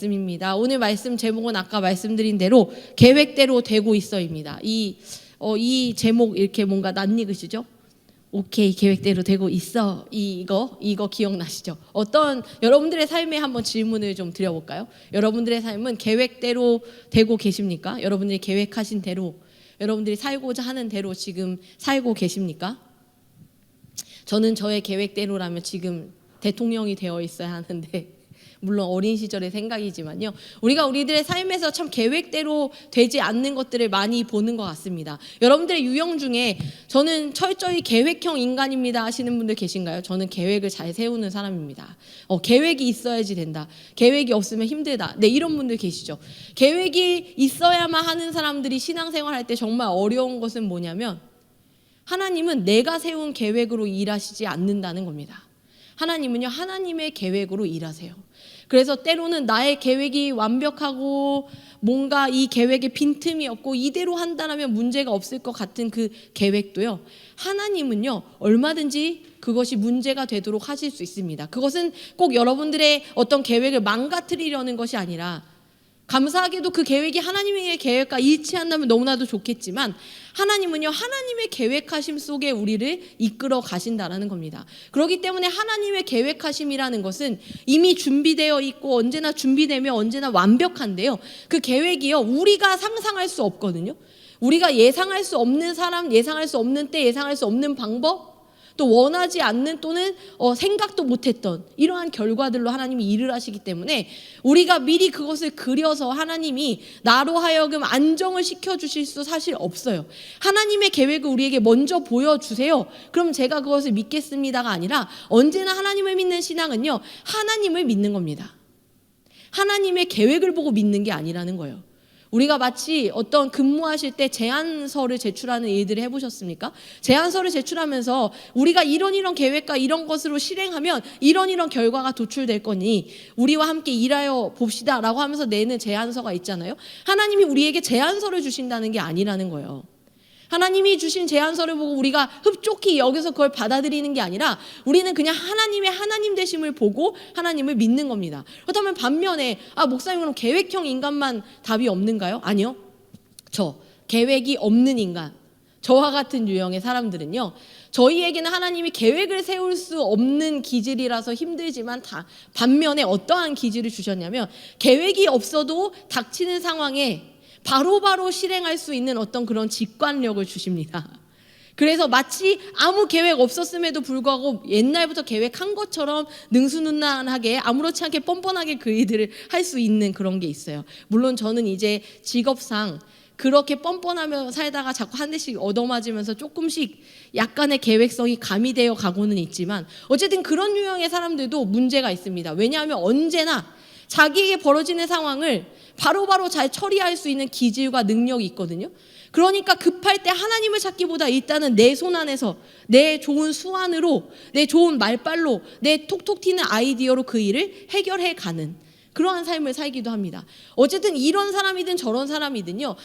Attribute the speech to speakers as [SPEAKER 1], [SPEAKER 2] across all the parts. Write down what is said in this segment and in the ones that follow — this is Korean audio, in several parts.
[SPEAKER 1] 말씀입니다. 오늘 말씀 제목은 아까 말씀드린 대로 계획대로 되고 있어입니다. 이 제목 이렇게 뭔가 낯익으시죠? 오케이, 계획대로 되고 있어. 이거 기억나시죠? 여러분들의 삶에 한번 질문을 좀 드려볼까요? 여러분들의 삶은 계획대로 되고 계십니까? 여러분들이 계획하신 대로, 여러분들이 살고자 하는 대로 지금 살고 계십니까? 저는 저의 계획대로라면 지금 대통령이 되어 있어야 하는데, 물론 어린 시절의 생각이지만요, 우리가 우리들의 삶에서 참 계획대로 되지 않는 것들을 많이 보는 것 같습니다. 여러분들의 유형 중에 저는 철저히 계획형 인간입니다 하시는 분들 계신가요? 저는 계획을 잘 세우는 사람입니다. 계획이 있어야지 된다, 계획이 없으면 힘들다, 네, 이런 분들 계시죠. 계획이 있어야만 하는 사람들이 신앙생활 할 때 정말 어려운 것은 뭐냐면, 하나님은 내가 세운 계획으로 일하시지 않는다는 겁니다. 하나님은요, 하나님의 계획으로 일하세요. 그래서 때로는 나의 계획이 완벽하고 뭔가 이 계획에 빈틈이 없고 이대로 한다면 문제가 없을 것 같은 그 계획도요, 하나님은요 얼마든지 그것이 문제가 되도록 하실 수 있습니다. 그것은 꼭 여러분들의 어떤 계획을 망가뜨리려는 것이 아니라, 감사하게도 그 계획이 하나님의 계획과 일치한다면 너무나도 좋겠지만, 하나님은요 하나님의 계획하심 속에 우리를 이끌어 가신다라는 겁니다. 그렇기 때문에 하나님의 계획하심이라는 것은 이미 준비되어 있고 언제나 준비되며 언제나 완벽한데요, 그 계획이요 우리가 상상할 수 없거든요. 우리가 예상할 수 없는 사람, 예상할 수 없는 때, 예상할 수 없는 방법, 또 원하지 않는 또는 생각도 못했던 이러한 결과들로 하나님이 일을 하시기 때문에, 우리가 미리 그것을 그려서 하나님이 나로 하여금 안정을 시켜주실 수 사실 없어요. 하나님의 계획을 우리에게 먼저 보여주세요, 그럼 제가 그것을 믿겠습니다가 아니라, 언제나 하나님을 믿는 신앙은요 하나님을 믿는 겁니다. 하나님의 계획을 보고 믿는 게 아니라는 거예요. 우리가 마치 어떤 근무하실 때 제안서를 제출하는 일들을 해보셨습니까? 제안서를 제출하면서 우리가 이런 계획과 이런 것으로 실행하면 이런 결과가 도출될 거니 우리와 함께 일하여 봅시다 라고 하면서 내는 제안서가 있잖아요. 하나님이 우리에게 제안서를 주신다는 게 아니라는 거예요. 하나님이 주신 제안서를 보고 우리가 흡족히 여기서 그걸 받아들이는 게 아니라, 우리는 그냥 하나님의 하나님 되심을 보고 하나님을 믿는 겁니다. 그렇다면 반면에 목사님, 그럼 계획형 인간만 답이 없는가요? 아니요. 계획이 없는 인간, 저와 같은 유형의 사람들은요, 저희에게는 하나님이 계획을 세울 수 없는 기질이라서 힘들지만, 반면에 어떠한 기질을 주셨냐면, 계획이 없어도 닥치는 상황에 바로바로 실행할 수 있는 어떤 그런 직관력을 주십니다. 그래서 마치 아무 계획 없었음에도 불구하고 옛날부터 계획한 것처럼 능수능란하게, 아무렇지 않게 뻔뻔하게 그 일들을 할 수 있는 그런 게 있어요. 물론 저는 이제 직업상 그렇게 뻔뻔하며 살다가 자꾸 한 대씩 얻어맞으면서 조금씩 약간의 계획성이 가미되어 가고는 있지만, 어쨌든 그런 유형의 사람들도 문제가 있습니다. 왜냐하면 언제나 자기에게 벌어지는 상황을 바로바로 잘 처리할 수 있는 기질과 능력이 있거든요. 그러니까 급할 때 하나님을 찾기보다 일단은 내 손 안에서 내 좋은 수완으로, 내 좋은 말빨로, 내 톡톡 튀는 아이디어로 그 일을 해결해 가는 그러한 삶을 살기도 합니다. 어쨌든 이런 사람이든 저런 사람이든요,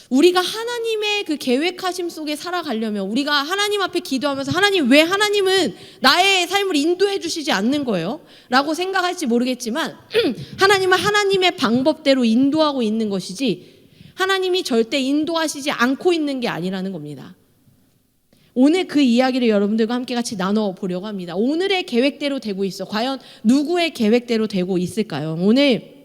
[SPEAKER 1] 우리가 하나님의 그 계획하심 속에 살아가려면 우리가 하나님 앞에 기도하면서, 하나님, 왜 하나님은 나의 삶을 인도해 주시지 않는 거예요? 라고 생각할지 모르겠지만, 하나님은 하나님의 방법대로 인도하고 있는 것이지 하나님이 절대 인도하시지 않고 있는 게 아니라는 겁니다. 오늘 그 이야기를 여러분들과 함께 같이 나눠보려고 합니다. 오늘의 계획대로 되고 있어. 과연 누구의 계획대로 되고 있을까요? 오늘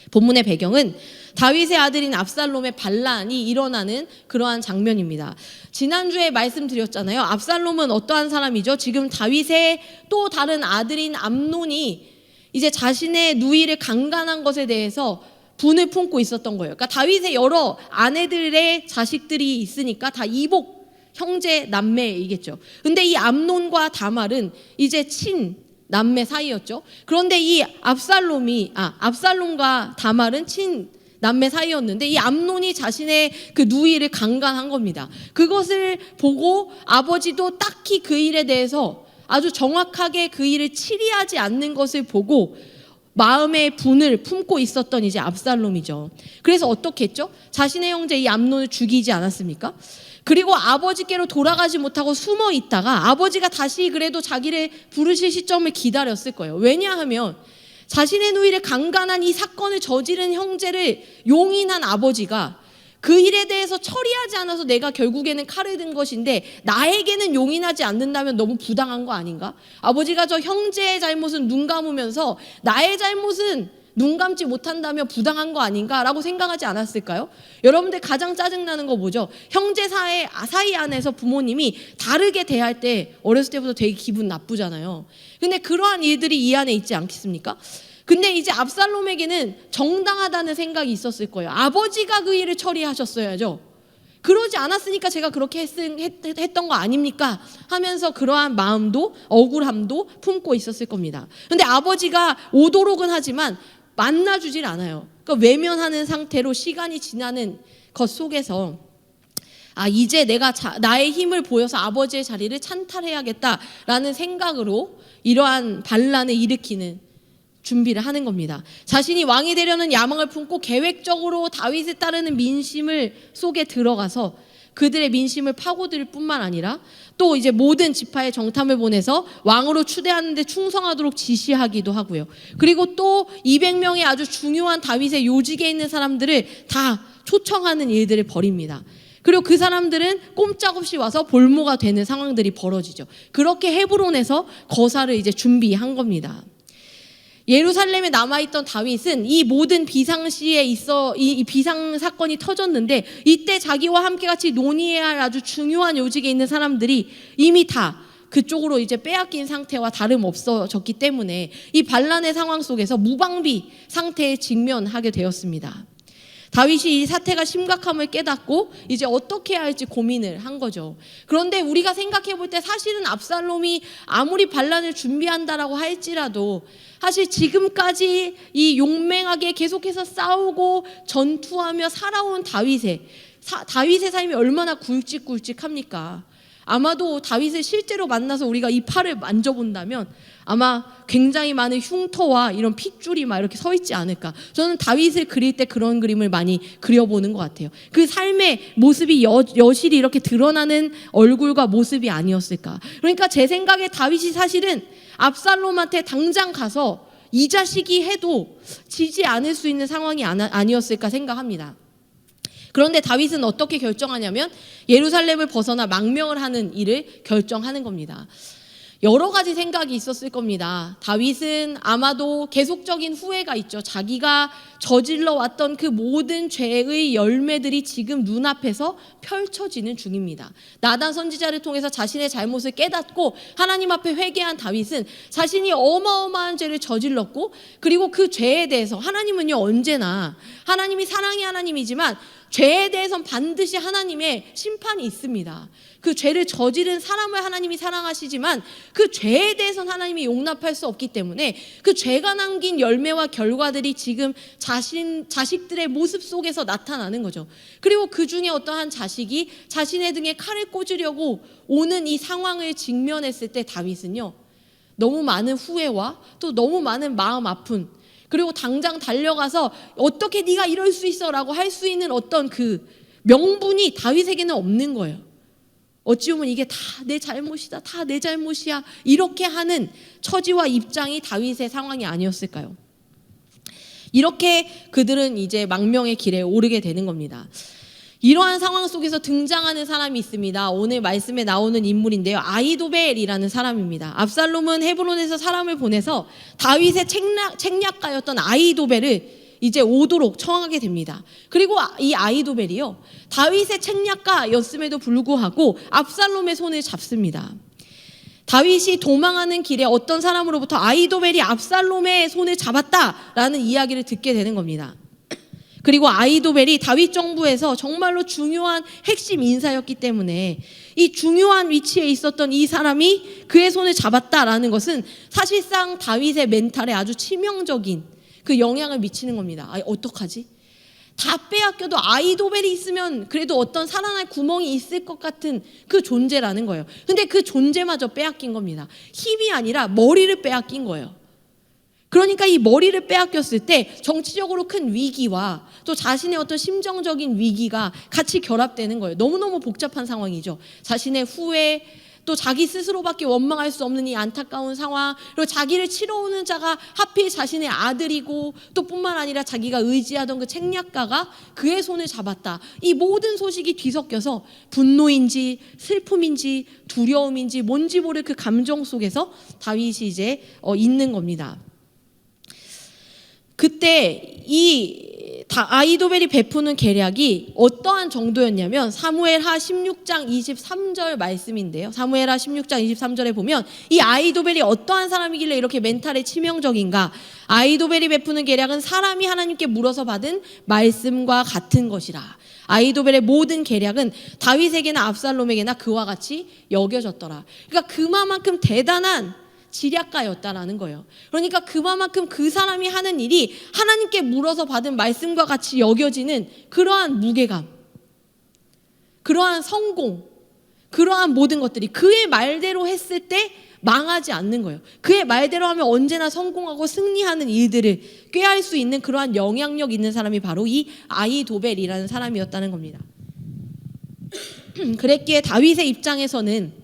[SPEAKER 1] 본문의 배경은 다윗의 아들인 압살롬의 반란이 일어나는 그러한 장면입니다. 지난주에 말씀드렸잖아요. 압살롬은 어떠한 사람이죠? 지금 다윗의 또 다른 아들인 암논이 이제 자신의 누이를 강간한 것에 대해서 분을 품고 있었던 거예요. 그러니까 다윗의 여러 아내들의 자식들이 있으니까 다 이복 형제 남매이겠죠. 근데 이 암논과 다말은 이제 친 남매 사이였죠. 그런데 이 압살롬과 다말은 친 남매 사이였는데, 이 암논이 자신의 그 누이를 강간한 겁니다. 그것을 보고 아버지도 딱히 그 일에 대해서 아주 정확하게 그 일을 치리하지 않는 것을 보고 마음의 분을 품고 있었던 이제 압살롬이죠. 그래서 어떻게 했죠? 자신의 형제 이 암논을 죽이지 않았습니까? 그리고 아버지께로 돌아가지 못하고 숨어 있다가 아버지가 다시 그래도 자기를 부르실 시점을 기다렸을 거예요. 왜냐하면 자신의 누이를 강간한 이 사건을 저지른 형제를 용인한 아버지가 그 일에 대해서 처리하지 않아서 내가 결국에는 칼을 든 것인데 나에게는 용인하지 않는다면 너무 부당한 거 아닌가? 아버지가 저 형제의 잘못은 눈 감으면서 나의 잘못은 눈 감지 못한다면 부당한 거 아닌가라고 생각하지 않았을까요? 여러분들 가장 짜증나는 거 뭐죠? 형제 사이 안에서 부모님이 다르게 대할 때 어렸을 때부터 되게 기분 나쁘잖아요. 근데 그러한 일들이 이 안에 있지 않겠습니까? 근데 이제 압살롬에게는 정당하다는 생각이 있었을 거예요. 아버지가 그 일을 처리하셨어야죠. 그러지 않았으니까 제가 그렇게 했던 거 아닙니까? 하면서 그러한 마음도 억울함도 품고 있었을 겁니다. 근데 아버지가 오도록은 하지만 만나주질 않아요. 그러니까 외면하는 상태로 시간이 지나는 것 속에서 이제 내가 나의 힘을 보여서 아버지의 자리를 찬탈해야겠다라는 생각으로 이러한 반란을 일으키는 준비를 하는 겁니다. 자신이 왕이 되려는 야망을 품고 계획적으로 다윗을 따르는 민심을 속에 들어가서 그들의 민심을 파고들 뿐만 아니라 또 이제 모든 지파의 정탐을 보내서 왕으로 추대하는데 충성하도록 지시하기도 하고요. 그리고 또 200명의 아주 중요한 다윗의 요직에 있는 사람들을 다 초청하는 일들을 벌입니다. 그리고 그 사람들은 꼼짝없이 와서 볼모가 되는 상황들이 벌어지죠. 그렇게 헤브론에서 거사를 이제 준비한 겁니다. 예루살렘에 남아있던 다윗은 이 모든 비상시에 이 비상 사건이 터졌는데 이때 자기와 함께 같이 논의해야 할 아주 중요한 요직에 있는 사람들이 이미 다 그쪽으로 이제 빼앗긴 상태와 다름없어졌기 때문에 이 반란의 상황 속에서 무방비 상태에 직면하게 되었습니다. 다윗이 이 사태가 심각함을 깨닫고 이제 어떻게 해야 할지 고민을 한 거죠. 그런데 우리가 생각해 볼 때 사실은 압살롬이 아무리 반란을 준비한다라고 할지라도 사실 지금까지 이 용맹하게 계속해서 싸우고 전투하며 살아온 다윗의 삶이 얼마나 굵직굵직합니까? 아마도 다윗을 실제로 만나서 우리가 이 팔을 만져본다면 아마 굉장히 많은 흉터와 이런 핏줄이 막 이렇게 서 있지 않을까. 저는 다윗을 그릴 때 그런 그림을 많이 그려보는 것 같아요. 그 삶의 모습이 여실히 이렇게 드러나는 얼굴과 모습이 아니었을까. 그러니까 제 생각에 다윗이 사실은 압살롬한테 당장 가서 이 자식이 해도 지지 않을 수 있는 상황이 아니었을까 생각합니다. 그런데 다윗은 어떻게 결정하냐면 예루살렘을 벗어나 망명을 하는 일을 결정하는 겁니다. 여러 가지 생각이 있었을 겁니다. 다윗은 아마도 계속적인 후회가 있죠. 자기가 저질러 왔던 그 모든 죄의 열매들이 지금 눈앞에서 펼쳐지는 중입니다. 나단 선지자를 통해서 자신의 잘못을 깨닫고 하나님 앞에 회개한 다윗은 자신이 어마어마한 죄를 저질렀고 그리고 그 죄에 대해서 하나님은요 언제나 하나님이 사랑의 하나님이지만 죄에 대해서는 반드시 하나님의 심판이 있습니다. 그 죄를 저지른 사람을 하나님이 사랑하시지만 그 죄에 대해서는 하나님이 용납할 수 없기 때문에 그 죄가 남긴 열매와 결과들이 지금 자식들의 모습 속에서 나타나는 거죠. 그리고 그 중에 어떠한 자식이 자신의 등에 칼을 꽂으려고 오는 이 상황을 직면했을 때 다윗은요 너무 많은 후회와 또 너무 많은 마음 아픈 그리고 당장 달려가서 어떻게 네가 이럴 수 있어 라고 할 수 있는 어떤 그 명분이 다윗에게는 없는 거예요. 어찌 보면 이게 다 내 잘못이다, 다 내 잘못이야 이렇게 하는 처지와 입장이 다윗의 상황이 아니었을까요? 이렇게 그들은 이제 망명의 길에 오르게 되는 겁니다. 이러한 상황 속에서 등장하는 사람이 있습니다. 오늘 말씀에 나오는 인물인데요. 아히도벨이라는 사람입니다. 압살롬은 헤브론에서 사람을 보내서 다윗의 책략가였던 아히도벨을 이제 오도록 청하게 됩니다. 그리고 이 아히도벨이요 다윗의 책략가였음에도 불구하고 압살롬의 손을 잡습니다. 다윗이 도망하는 길에 어떤 사람으로부터 아히도벨이 압살롬의 손을 잡았다라는 이야기를 듣게 되는 겁니다. 그리고 아히도벨이 다윗 정부에서 정말로 중요한 핵심 인사였기 때문에 이 중요한 위치에 있었던 이 사람이 그의 손을 잡았다라는 것은 사실상 다윗의 멘탈에 아주 치명적인 그 영향을 미치는 겁니다. 어떡하지? 다 빼앗겨도 아히도벨이 있으면 그래도 어떤 살아날 구멍이 있을 것 같은 그 존재라는 거예요. 근데 그 존재마저 빼앗긴 겁니다. 힘이 아니라 머리를 빼앗긴 거예요. 그러니까 이 머리를 빼앗겼을 때 정치적으로 큰 위기와 또 자신의 어떤 심정적인 위기가 같이 결합되는 거예요. 너무너무 복잡한 상황이죠. 자신의 후회, 또 자기 스스로밖에 원망할 수 없는 이 안타까운 상황, 그리고 자기를 치러오는 자가 하필 자신의 아들이고 또 뿐만 아니라 자기가 의지하던 그 책략가가 그의 손을 잡았다. 이 모든 소식이 뒤섞여서 분노인지 슬픔인지 두려움인지 뭔지 모를 그 감정 속에서 다윗이 이제 있는 겁니다. 그때 이 아히도벨이 베푸는 계략이 어떠한 정도였냐면 사무엘하 16장 23절 말씀인데요. 사무엘하 16장 23절에 보면 이 아히도벨이 어떠한 사람이길래 이렇게 멘탈에 치명적인가. 아히도벨이 베푸는 계략은 사람이 하나님께 물어서 받은 말씀과 같은 것이라. 아히도벨의 모든 계략은 다윗에게나 압살롬에게나 그와 같이 여겨졌더라. 그러니까 그만큼 대단한 지략가였다라는 거예요. 그러니까 그만큼 그 사람이 하는 일이 하나님께 물어서 받은 말씀과 같이 여겨지는 그러한 무게감, 그러한 성공, 그러한 모든 것들이 그의 말대로 했을 때 망하지 않는 거예요. 그의 말대로 하면 언제나 성공하고 승리하는 일들을 꾀할 수 있는 그러한 영향력 있는 사람이 바로 이 아히도벨이라는 사람이었다는 겁니다. 그랬기에 다윗의 입장에서는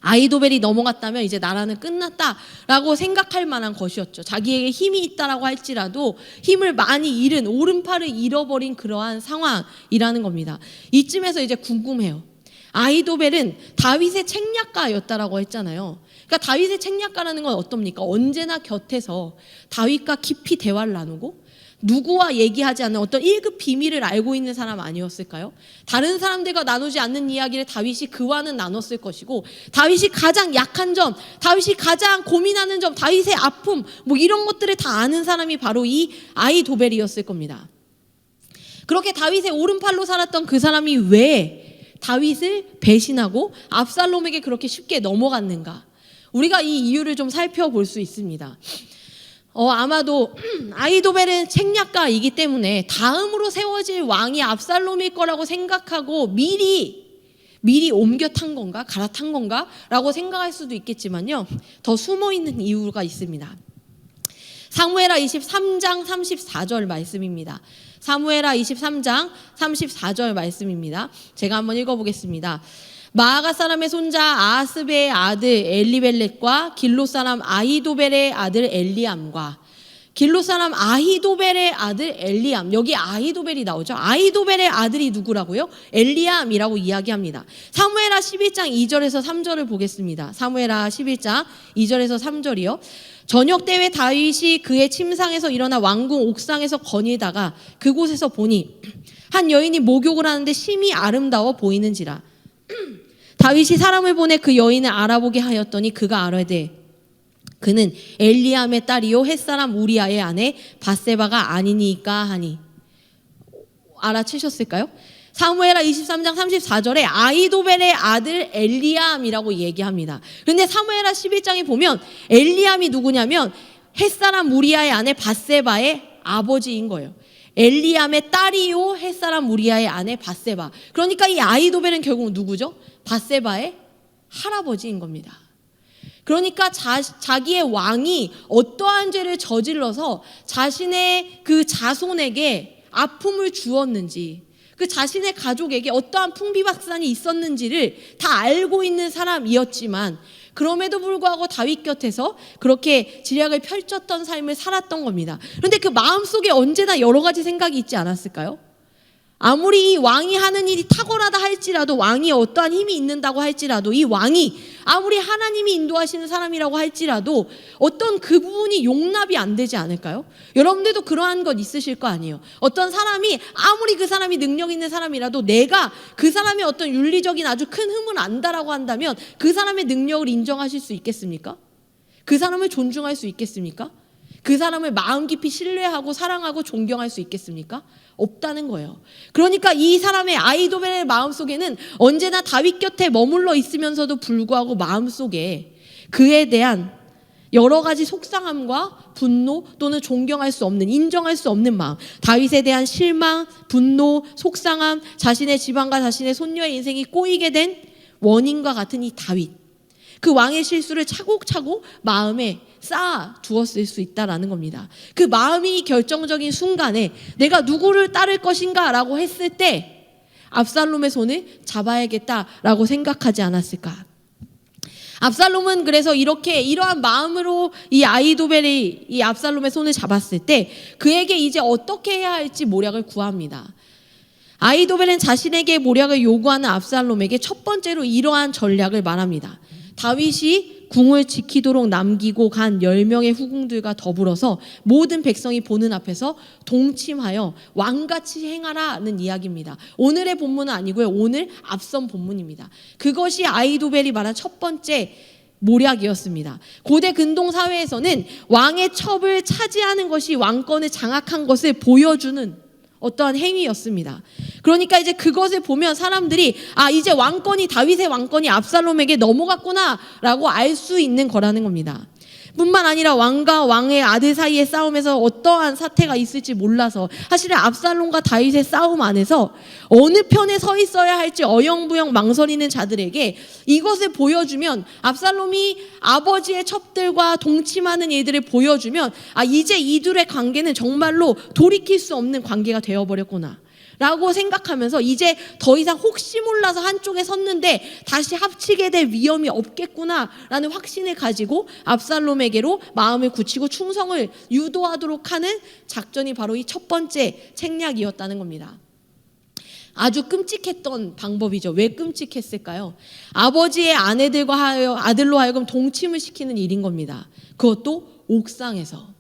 [SPEAKER 1] 아히도벨이 넘어갔다면 이제 나라는 끝났다라고 생각할 만한 것이었죠. 자기에게 힘이 있다라고 할지라도 힘을 많이 잃은, 오른팔을 잃어버린 그러한 상황이라는 겁니다. 이쯤에서 이제 궁금해요. 아히도벨은 다윗의 책략가였다라고 했잖아요. 그러니까 다윗의 책략가라는 건 어떻습니까? 언제나 곁에서 다윗과 깊이 대화를 나누고 누구와 얘기하지 않는 어떤 1급 비밀을 알고 있는 사람 아니었을까요? 다른 사람들과 나누지 않는 이야기를 다윗이 그와는 나눴을 것이고, 다윗이 가장 약한 점, 다윗이 가장 고민하는 점, 다윗의 아픔, 뭐 이런 것들을 다 아는 사람이 바로 이 아히도벨이었을 겁니다. 그렇게 다윗의 오른팔로 살았던 그 사람이 왜 다윗을 배신하고 압살롬에게 그렇게 쉽게 넘어갔는가? 우리가 이 이유를 좀 살펴볼 수 있습니다. 아마도 아히도벨은 책략가이기 때문에 다음으로 세워질 왕이 압살롬일 거라고 생각하고 미리 옮겨 탄 건가, 갈아탄 건가 라고 생각할 수도 있겠지만요, 더 숨어있는 이유가 있습니다. 사무엘하 23장 34절 말씀입니다. 사무엘하 23장 34절 말씀입니다. 제가 한번 읽어보겠습니다. 마아가 사람의 손자 아하스베의 아들 엘리벨렛과 길로 사람 아히도벨의 아들 엘리암과, 길로 사람 아히도벨의 아들 엘리암, 여기 아히도벨이 나오죠. 아히도벨의 아들이 누구라고요? 엘리암이라고 이야기합니다. 사무엘하 11장 2절에서 3절을 보겠습니다. 사무엘하 11장 2절에서 3절이요. 저녁 때에 다윗이 그의 침상에서 일어나 왕궁 옥상에서 거닐다가 그곳에서 보니 한 여인이 목욕을 하는데 심히 아름다워 보이는지라. 다윗이 사람을 보내 그 여인을 알아보게 하였더니 그가 아뢰되 그는 엘리암의 딸이요 햇사람 우리아의 아내 밧세바가 아니니까 하니. 알아채셨을까요? 사무엘하 23장 34절에 아히도벨의 아들 엘리암이라고 얘기합니다. 그런데 사무엘하 11장에 보면 엘리암이 누구냐면 햇사람 우리아의 아내 밧세바의 아버지인 거예요. 엘리암의 딸이요 햇사람 우리아의 아내 밧세바. 그러니까 이 아히도벨은 결국 누구죠? 밧세바의 할아버지인 겁니다. 그러니까 자기의 왕이 어떠한 죄를 저질러서 자신의 그 자손에게 아픔을 주었는지, 그 자신의 가족에게 어떠한 풍비박산이 있었는지를 다 알고 있는 사람이었지만 그럼에도 불구하고 다윗 곁에서 그렇게 지략을 펼쳤던 삶을 살았던 겁니다. 그런데 그 마음속에 언제나 여러 가지 생각이 있지 않았을까요? 아무리 이 왕이 하는 일이 탁월하다 할지라도, 왕이 어떠한 힘이 있는다고 할지라도, 이 왕이 아무리 하나님이 인도하시는 사람이라고 할지라도 어떤 그 부분이 용납이 안 되지 않을까요? 여러분들도 그러한 것 있으실 거 아니에요. 어떤 사람이 아무리 그 사람이 능력 있는 사람이라도 내가 그 사람의 어떤 윤리적인 아주 큰 흠을 안다라고 한다면 그 사람의 능력을 인정하실 수 있겠습니까? 그 사람을 존중할 수 있겠습니까? 그 사람을 마음 깊이 신뢰하고 사랑하고 존경할 수 있겠습니까? 없다는 거예요. 그러니까 이 사람의 아히도벨의 마음속에는 언제나 다윗 곁에 머물러 있으면서도 불구하고 마음속에 그에 대한 여러 가지 속상함과 분노 또는 존경할 수 없는, 인정할 수 없는 마음, 다윗에 대한 실망, 분노, 속상함, 자신의 집안과 자신의 손녀의 인생이 꼬이게 된 원인과 같은 이 다윗, 그 왕의 실수를 차곡차곡 마음에 쌓아 두었을 수 있다라는 겁니다. 그 마음이 결정적인 순간에 내가 누구를 따를 것인가 라고 했을 때 압살롬의 손을 잡아야겠다라고 생각하지 않았을까. 압살롬은 그래서 이러한 마음으로 이 아히도벨이 이 압살롬의 손을 잡았을 때 그에게 이제 어떻게 해야 할지 모략을 구합니다. 아히도벨은 자신에게 모략을 요구하는 압살롬에게 첫 번째로 이러한 전략을 말합니다. 다윗이 궁을 지키도록 남기고 간 10명의 후궁들과 더불어서 모든 백성이 보는 앞에서 동침하여 왕같이 행하라는 이야기입니다. 오늘의 본문은 아니고요. 오늘 앞선 본문입니다. 그것이 아히도벨이 말한 첫 번째 모략이었습니다. 고대 근동 사회에서는 왕의 첩을 차지하는 것이 왕권을 장악한 것을 보여주는 어떠한 행위였습니다. 그러니까 이제 그것을 보면 사람들이 이제 왕권이 다윗의 왕권이 압살롬에게 넘어갔구나라고 알 수 있는 거라는 겁니다. 뿐만 아니라 왕과 왕의 아들 사이의 싸움에서 어떠한 사태가 있을지 몰라서 사실은 압살롬과 다윗의 싸움 안에서 어느 편에 서 있어야 할지 어영부영 망설이는 자들에게 이것을 보여주면 압살롬이 아버지의 첩들과 동침하는 일들을 보여주면 이제 이들의 관계는 정말로 돌이킬 수 없는 관계가 되어버렸구나 라고 생각하면서 이제 더 이상 혹시 몰라서 한쪽에 섰는데 다시 합치게 될 위험이 없겠구나라는 확신을 가지고 압살롬에게로 마음을 굳히고 충성을 유도하도록 하는 작전이 바로 이 첫 번째 책략이었다는 겁니다. 아주 끔찍했던 방법이죠. 왜 끔찍했을까요? 아버지의 아들로 하여금 동침을 시키는 일인 겁니다. 그것도 옥상에서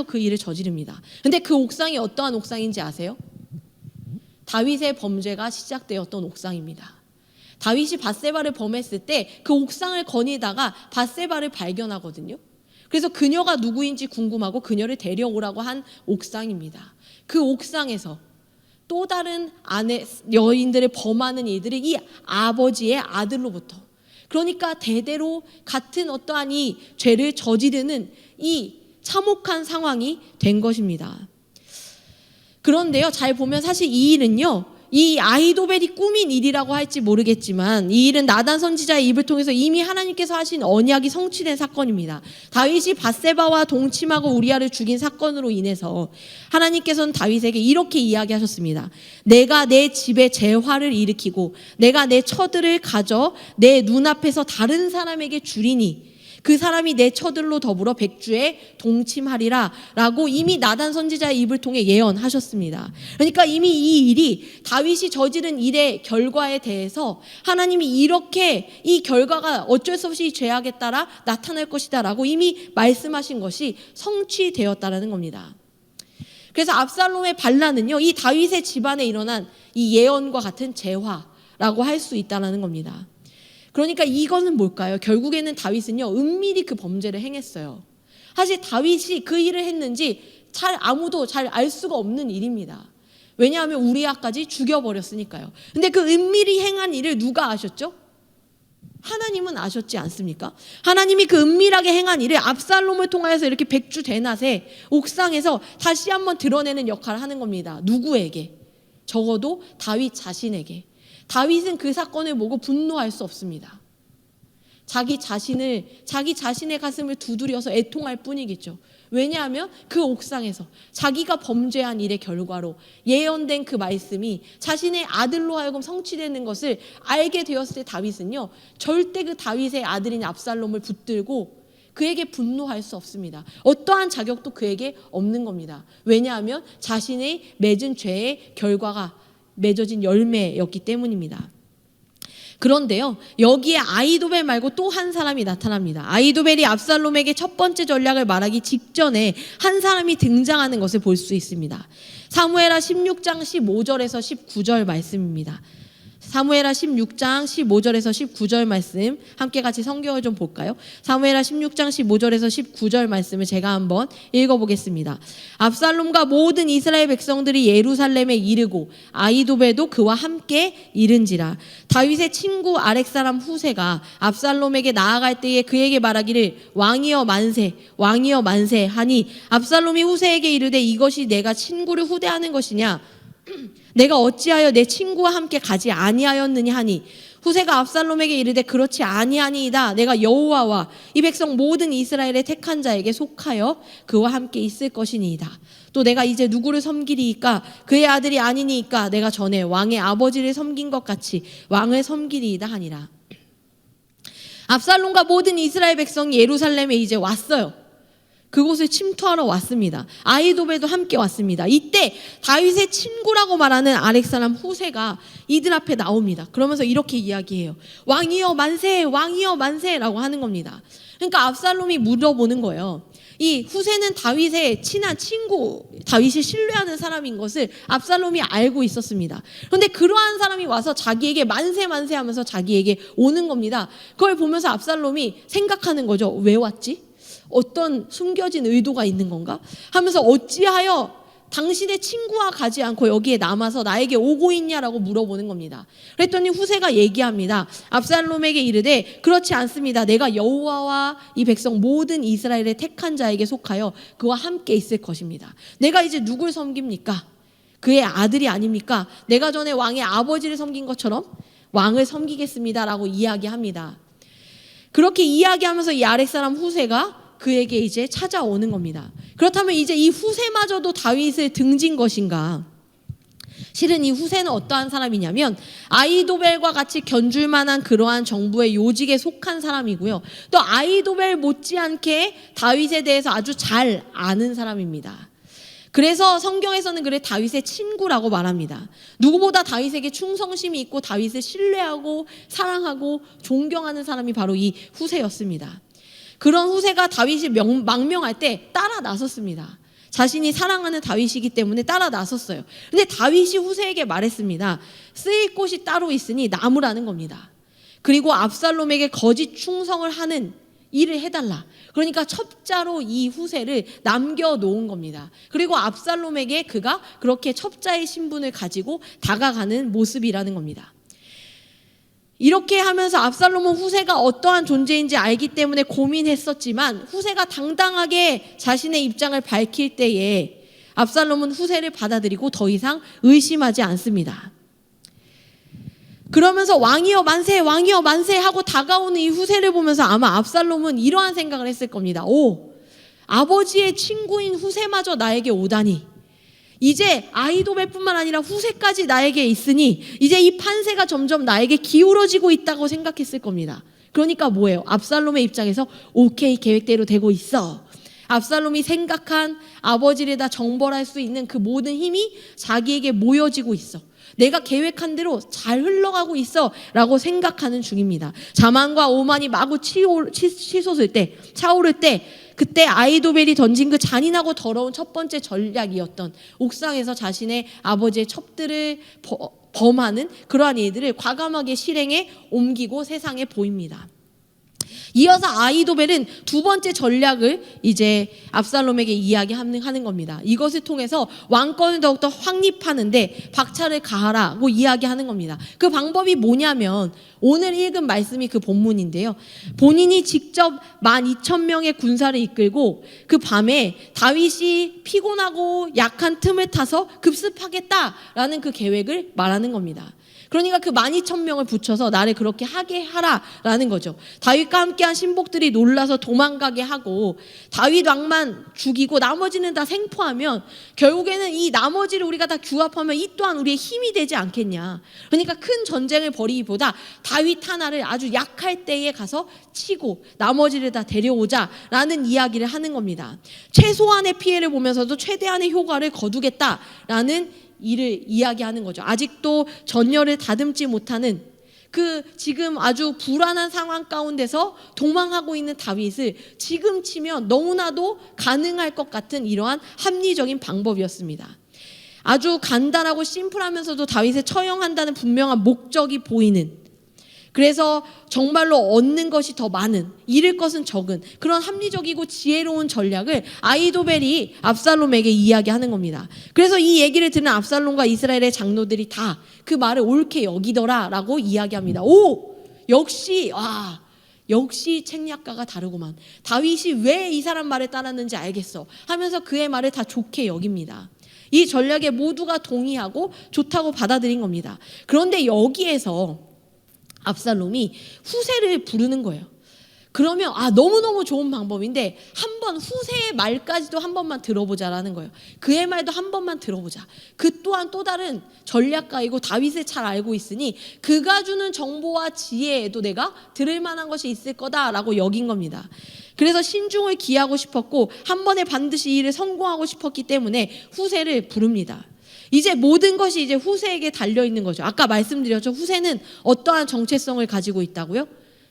[SPEAKER 1] 그 일을 저지릅니다. 근데 그 옥상이 어떠한 옥상인지 아세요? 다윗의 범죄가 시작되었던 옥상입니다. 다윗이 밧세바를 범했을 때 그 옥상을 거니다가 밧세바를 발견하거든요. 그래서 그녀가 누구인지 궁금하고 그녀를 데려오라고 한 옥상입니다. 그 옥상에서 또 다른 여인들을 범하는 이들이 이 아버지의 아들로부터, 그러니까 대대로 같은 어떠한 이 죄를 저지르는 이 참혹한 상황이 된 것입니다. 그런데요, 잘 보면 사실 이 일은요, 이 아히도벨이 꾸민 일이라고 할지 모르겠지만 이 일은 나단 선지자의 입을 통해서 이미 하나님께서 하신 언약이 성취된 사건입니다. 다윗이 밧세바와 동침하고 우리아를 죽인 사건으로 인해서 하나님께서는 다윗에게 이렇게 이야기하셨습니다. 내가 내 집에 재화를 일으키고 내가 내 처들을 가져 내 눈앞에서 다른 사람에게 주리니 그 사람이 내 처들로 더불어 백주에 동침하리라 라고 이미 나단 선지자의 입을 통해 예언하셨습니다. 그러니까 이미 이 일이 다윗이 저지른 일의 결과에 대해서 하나님이 이렇게 이 결과가 어쩔 수 없이 죄악에 따라 나타날 것이다 라고 이미 말씀하신 것이 성취되었다는 겁니다. 그래서 압살롬의 반란은요, 이 다윗의 집안에 일어난 이 예언과 같은 재화라고 할 수 있다는 겁니다. 그러니까 이거는 뭘까요? 결국에는 다윗은요, 은밀히 그 범죄를 행했어요. 사실 다윗이 그 일을 했는지 아무도 잘 알 수가 없는 일입니다. 왜냐하면 우리아까지 죽여버렸으니까요. 근데 그 은밀히 행한 일을 누가 아셨죠? 하나님은 아셨지 않습니까? 하나님이 그 은밀하게 행한 일을 압살롬을 통하여서 이렇게 백주 대낮에 옥상에서 다시 한번 드러내는 역할을 하는 겁니다. 누구에게? 적어도 다윗 자신에게. 다윗은 그 사건을 보고 분노할 수 없습니다. 자기 자신의 가슴을 두드려서 애통할 뿐이겠죠. 왜냐하면 그 옥상에서 자기가 범죄한 일의 결과로 예언된 그 말씀이 자신의 아들로 하여금 성취되는 것을 알게 되었을 때 다윗은요, 절대 그 다윗의 아들인 압살롬을 붙들고 그에게 분노할 수 없습니다. 어떠한 자격도 그에게 없는 겁니다. 왜냐하면 자신의 맺은 죄의 결과가 맺어진 열매였기 때문입니다. 그런데요, 여기에 아히도벨 말고 또 한 사람이 나타납니다. 아히도벨이 압살롬에게 첫 번째 전략을 말하기 직전에 한 사람이 등장하는 것을 볼 수 있습니다. 사무엘하 16장 15절에서 19절 말씀입니다. 사무엘하 16장 15절에서 19절 말씀 함께 같이 성경을 좀 볼까요? 사무엘하 16장 15절에서 19절 말씀을 제가 한번 읽어보겠습니다. 압살롬과 모든 이스라엘 백성들이 예루살렘에 이르고 아히도벨도 그와 함께 이른지라. 다윗의 친구 아렉 사람 후세가 압살롬에게 나아갈 때에 그에게 말하기를 왕이여 만세 왕이여 만세 하니 압살롬이 후세에게 이르되 이것이 내가 친구를 후대하는 것이냐 내가 어찌하여 내 친구와 함께 가지 아니하였느냐 하니 후세가 압살롬에게 이르되 그렇지 아니하니이다. 내가 여호와와 이 백성 모든 이스라엘의 택한 자에게 속하여 그와 함께 있을 것이니이다. 또 내가 이제 누구를 섬기리이까 그의 아들이 아니니이까 내가 전에 왕의 아버지를 섬긴 것 같이 왕을 섬기리이다 하니라. 압살롬과 모든 이스라엘 백성이 예루살렘에 이제 왔어요. 그곳을 침투하러 왔습니다. 아히도벨도 함께 왔습니다. 이때 다윗의 친구라고 말하는 아렉 사람 후세가 이들 앞에 나옵니다. 그러면서 이렇게 이야기해요. 왕이여 만세, 왕이여 만세라고 하는 겁니다. 그러니까 압살롬이 물어보는 거예요. 이 후세는 다윗의 친한 친구, 다윗이 신뢰하는 사람인 것을 압살롬이 알고 있었습니다. 그런데 그러한 사람이 와서 자기에게 만세 만세 하면서 자기에게 오는 겁니다. 그걸 보면서 압살롬이 생각하는 거죠. 왜 왔지? 어떤 숨겨진 의도가 있는 건가? 하면서 어찌하여 당신의 친구와 가지 않고 여기에 남아서 나에게 오고 있냐라고 물어보는 겁니다. 그랬더니 후세가 얘기합니다. 압살롬에게 이르되 그렇지 않습니다. 내가 여호와와 이 백성 모든 이스라엘의 택한 자에게 속하여 그와 함께 있을 것입니다. 내가 이제 누굴 섬깁니까? 그의 아들이 아닙니까? 내가 전에 왕의 아버지를 섬긴 것처럼 왕을 섬기겠습니다라고 이야기합니다. 그렇게 이야기하면서 이 아렉 사람 후세가 그에게 이제 찾아오는 겁니다. 그렇다면 이제 이 후세마저도 다윗을 등진 것인가? 실은 이 후세는 어떠한 사람이냐면 아히도벨과 같이 견줄 만한 그러한 정부의 요직에 속한 사람이고요. 또 아히도벨 못지않게 다윗에 대해서 아주 잘 아는 사람입니다. 그래서 성경에서는 그래 다윗의 친구라고 말합니다. 누구보다 다윗에게 충성심이 있고 다윗을 신뢰하고 사랑하고 존경하는 사람이 바로 이 후세였습니다. 그런 후세가 다윗이 망명할 때 따라 나섰습니다. 자신이 사랑하는 다윗이기 때문에 따라 나섰어요. 근데 다윗이 후세에게 말했습니다. 쓰일 곳이 따로 있으니 나무라는 겁니다. 그리고 압살롬에게 거짓 충성을 하는 일을 해달라. 그러니까 첩자로 이 후세를 남겨놓은 겁니다. 그리고 압살롬에게 그가 그렇게 첩자의 신분을 가지고 다가가는 모습이라는 겁니다. 이렇게 하면서 압살롬은 후세가 어떠한 존재인지 알기 때문에 고민했었지만 후세가 당당하게 자신의 입장을 밝힐 때에 압살롬은 후세를 받아들이고 더 이상 의심하지 않습니다. 그러면서 왕이여 만세, 왕이여 만세 하고 다가오는 이 후세를 보면서 아마 압살롬은 이러한 생각을 했을 겁니다. 오, 아버지의 친구인 후세마저 나에게 오다니. 이제 아히도벨뿐만 아니라 후세까지 나에게 있으니 이제 이 판세가 점점 나에게 기울어지고 있다고 생각했을 겁니다. 그러니까 뭐예요? 압살롬의 입장에서 오케이, 계획대로 되고 있어. 압살롬이 생각한 아버지를 다 정벌할 수 있는 그 모든 힘이 자기에게 모여지고 있어. 내가 계획한 대로 잘 흘러가고 있어 라고 생각하는 중입니다. 자만과 오만이 마구 차오를 때 그때 아히도벨이 던진 그 잔인하고 더러운 첫 번째 전략이었던 옥상에서 자신의 아버지의 첩들을 범하는 그러한 일들을 과감하게 실행에 옮기고 세상에 보입니다. 이어서 아히도벨은 두 번째 전략을 이제 압살롬에게 이야기하는 겁니다. 이것을 통해서 왕권을 더욱더 확립하는데 박차를 가하라고 이야기하는 겁니다. 그 방법이 뭐냐면 오늘 읽은 말씀이 그 본문인데요. 본인이 직접 12,000명의 군사를 이끌고 그 밤에 다윗이 피곤하고 약한 틈을 타서 급습하겠다라는 그 계획을 말하는 겁니다. 그러니까 그 12,000명을 붙여서 나를 그렇게 하게 하라라는 거죠. 다윗과 함께한 신복들이 놀라서 도망가게 하고 다윗 왕만 죽이고 나머지는 다 생포하면 결국에는 이 나머지를 우리가 다 규합하면 이 또한 우리의 힘이 되지 않겠냐. 그러니까 큰 전쟁을 벌이기보다 다윗 하나를 아주 약할 때에 가서 치고 나머지를 다 데려오자라는 이야기를 하는 겁니다. 최소한의 피해를 보면서도 최대한의 효과를 거두겠다라는 이를 이야기하는 거죠. 아직도 전열을 다듬지 못하는 그 지금 아주 불안한 상황 가운데서 도망하고 있는 다윗을 지금 치면 너무나도 가능할 것 같은 이러한 합리적인 방법이었습니다. 아주 간단하고 심플하면서도 다윗을 처형한다는 분명한 목적이 보이는, 그래서 정말로 얻는 것이 더 많은, 잃을 것은 적은 그런 합리적이고 지혜로운 전략을 아히도벨이 압살롬에게 이야기하는 겁니다. 그래서 이 얘기를 듣는 압살롬과 이스라엘의 장로들이 다 그 말을 옳게 여기더라라고 이야기합니다. 오, 역시 책략가가 다르구만. 다윗이 왜 이 사람 말을 따랐는지 알겠어 하면서 그의 말을 다 좋게 여깁니다. 이 전략에 모두가 동의하고 좋다고 받아들인 겁니다. 그런데 여기에서 압살롬이 후세를 부르는 거예요. 그러면 너무너무 좋은 방법인데 한번 후세의 말까지도 한 번만 들어보자라는 거예요. 그의 말도 한 번만 들어보자. 그 또한 또 다른 전략가이고 다윗을 잘 알고 있으니 그가 주는 정보와 지혜에도 내가 들을 만한 것이 있을 거다라고 여긴 겁니다. 그래서 신중을 기하고 싶었고 한 번에 반드시 이 일을 성공하고 싶었기 때문에 후세를 부릅니다. 이제 모든 것이 이제 후세에게 달려있는 거죠. 아까 말씀드렸죠. 후세는 어떠한 정체성을 가지고 있다고요?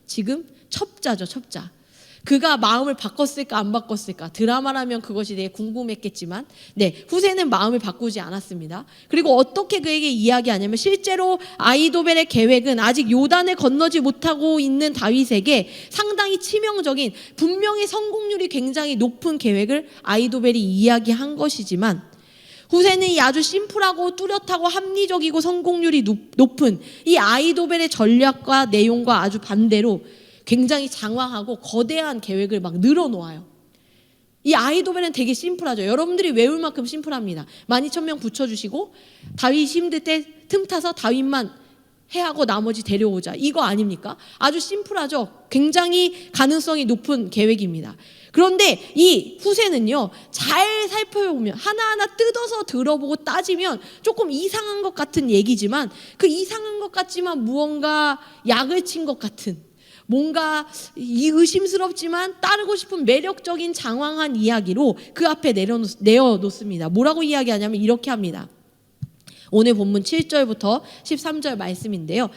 [SPEAKER 1] 지금 첩자죠, 첩자. 그가 마음을 바꿨을까 안 바꿨을까? 드라마라면 그것이 되게 궁금했겠지만 후세는 마음을 바꾸지 않았습니다. 그리고 어떻게 그에게 이야기하냐면 실제로 아히도벨의 계획은 아직 요단을 건너지 못하고 있는 다윗에게 상당히 치명적인, 분명히 성공률이 굉장히 높은 계획을 아히도벨이 이야기한 것이지만 후세는 이 아주 심플하고 뚜렷하고 합리적이고 성공률이 높은 이 아히도벨의 전략과 내용과 아주 반대로 굉장히 장황하고 거대한 계획을 막 늘어놓아요. 이 아히도벨은 되게 심플하죠. 여러분들이 외울 만큼 심플합니다. 12,000명 붙여주시고 다윗 힘들 때 틈타서 다윗만 해하고 나머지 데려오자. 이거 아닙니까? 아주 심플하죠. 굉장히 가능성이 높은 계획입니다. 그런데 이 후세는요, 잘 살펴보면 하나하나 뜯어서 들어보고 따지면 조금 이상한 것 같은 얘기지만 그 이상한 것 같지만 무언가 약을 친 것 같은, 뭔가 의심스럽지만 따르고 싶은 매력적인 장황한 이야기로 그 앞에 내어놓습니다. 뭐라고 이야기하냐면 이렇게 합니다. 오늘 본문 7절부터 13절 말씀인데요.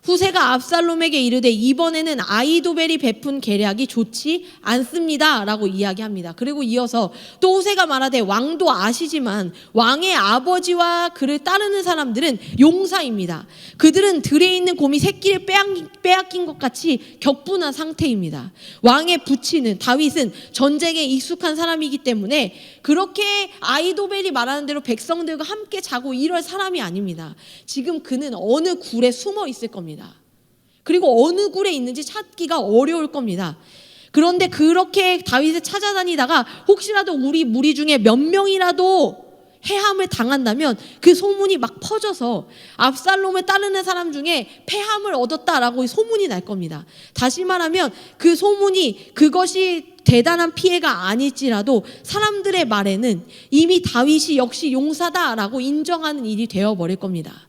[SPEAKER 1] 후세가 압살롬에게 이르되 이번에는 아히도벨이 베푼 계략이 좋지 않습니다 라고 이야기합니다. 그리고 이어서 또 후세가 말하되 왕도 아시지만 왕의 아버지와 그를 따르는 사람들은 용사입니다. 그들은 들에 있는 곰이 새끼를 빼앗긴 것 같이 격분한 상태입니다. 왕의 부치는 다윗은 전쟁에 익숙한 사람이기 때문에 그렇게 아히도벨이 말하는 대로 백성들과 함께 자고 이럴 사람이 아닙니다. 지금 그는 어느 굴에 숨어 있을 겁니다. 그리고 어느 굴에 있는지 찾기가 어려울 겁니다. 그런데 그렇게 다윗을 찾아다니다가 혹시라도 우리 무리 중에 몇 명이라도 해함을 당한다면 그 소문이 막 퍼져서 압살롬을 따르는 사람 중에 패함을 얻었다라고 소문이 날 겁니다. 다시 말하면 그 소문이 그것이 대단한 피해가 아닐지라도 사람들의 말에는 이미 다윗이 역시 용사다라고 인정하는 일이 되어버릴 겁니다.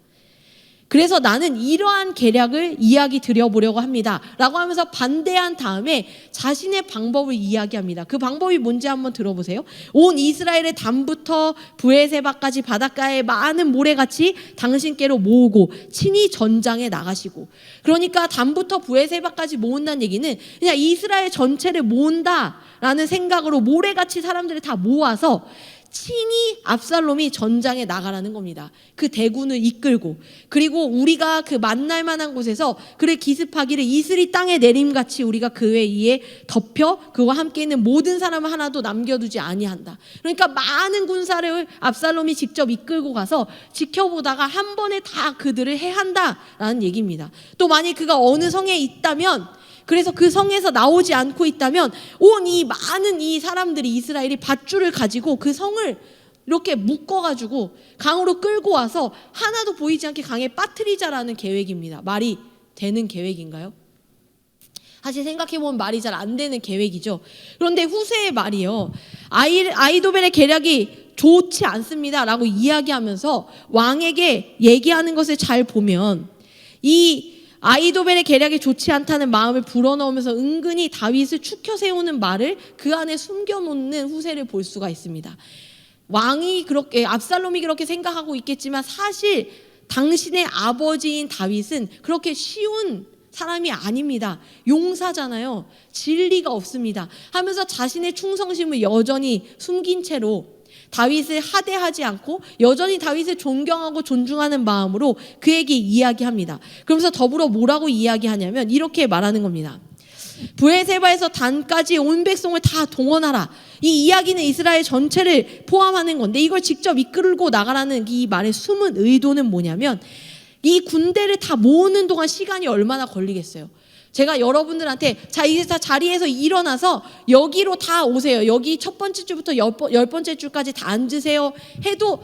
[SPEAKER 1] 그래서 나는 이러한 계략을 이야기 드려보려고 합니다 라고 하면서 반대한 다음에 자신의 방법을 이야기합니다. 그 방법이 뭔지 한번 들어보세요. 온 이스라엘의 담부터 브에세바까지 바닷가에 많은 모래같이 당신께로 모으고 친히 전장에 나가시고, 그러니까 담부터 브에세바까지 모은다는 얘기는 그냥 이스라엘 전체를 모은다라는 생각으로 모래같이 사람들을 다 모아서 친히 압살롬이 전장에 나가라는 겁니다. 그 대군을 이끌고, 그리고 우리가 그 만날 만한 곳에서 그를 기습하기를 이슬이 땅에 내림같이 우리가 그 외에 덮여 그와 함께 있는 모든 사람을 하나도 남겨두지 아니한다. 그러니까 많은 군사를 압살롬이 직접 이끌고 가서 지켜보다가 한 번에 다 그들을 해한다라는 얘기입니다. 또 만약 그가 어느 성에 있다면, 그래서 그 성에서 나오지 않고 있다면 온 이 많은 이 사람들이, 이스라엘이 밧줄을 가지고 그 성을 이렇게 묶어가지고 강으로 끌고 와서 하나도 보이지 않게 강에 빠뜨리자라는 계획입니다. 말이 되는 계획인가요? 사실 생각해보면 말이 잘 안 되는 계획이죠. 그런데 후세의 말이요, 아히도벨의 계략이 좋지 않습니다 라고 이야기하면서 왕에게 얘기하는 것을 잘 보면 이 아히도벨의 계략이 좋지 않다는 마음을 불어넣으면서 은근히 다윗을 추켜 세우는 말을 그 안에 숨겨놓는 후세를 볼 수가 있습니다. 왕이 그렇게, 압살롬이 그렇게 생각하고 있겠지만 사실 당신의 아버지인 다윗은 그렇게 쉬운 사람이 아닙니다. 용사잖아요. 진리가 없습니다 하면서 자신의 충성심을 여전히 숨긴 채로 다윗을 하대하지 않고 여전히 다윗을 존경하고 존중하는 마음으로 그에게 이야기합니다. 그러면서 더불어 뭐라고 이야기하냐면 이렇게 말하는 겁니다. 브에세바에서 단까지 온 백성을 다 동원하라. 이 이야기는 이스라엘 전체를 포함하는 건데 이걸 직접 이끌고 나가라는 이 말의 숨은 의도는 뭐냐면 이 군대를 다 모으는 동안 시간이 얼마나 걸리겠어요. 제가 여러분들한테 자 이제 다 자리에서 일어나서 여기로 다 오세요. 여기 첫 번째 줄부터 열 번째 줄까지 다 앉으세요 해도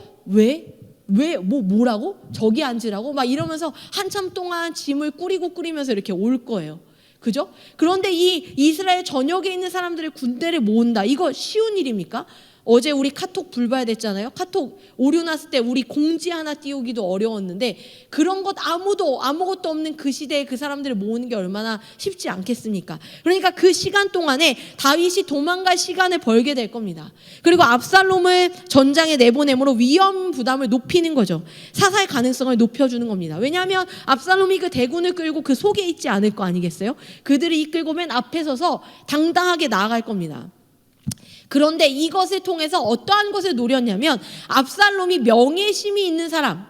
[SPEAKER 1] 뭐라고? 저기 앉으라고? 막 이러면서 한참 동안 짐을 꾸리면서 이렇게 올 거예요. 그죠? 그런데 이 이스라엘 전역에 있는 사람들의 군대를 모은다. 이거 쉬운 일입니까? 어제 우리 카톡 불봐야 됐잖아요. 카톡 오류 났을 때 우리 공지 하나 띄우기도 어려웠는데 그런 것 아무것도 없는 그 시대에 그 사람들을 모으는 게 얼마나 쉽지 않겠습니까? 그러니까 그 시간 동안에 다윗이 도망갈 시간을 벌게 될 겁니다. 그리고 압살롬을 전장에 내보내므로 위험 부담을 높이는 거죠. 사살 가능성을 높여주는 겁니다. 왜냐하면 압살롬이 그 대군을 끌고 그 속에 있지 않을 거 아니겠어요? 그들을 이끌고 맨 앞에 서서 당당하게 나아갈 겁니다. 그런데 이것을 통해서 어떠한 것을 노렸냐면 압살롬이 명예심이 있는 사람,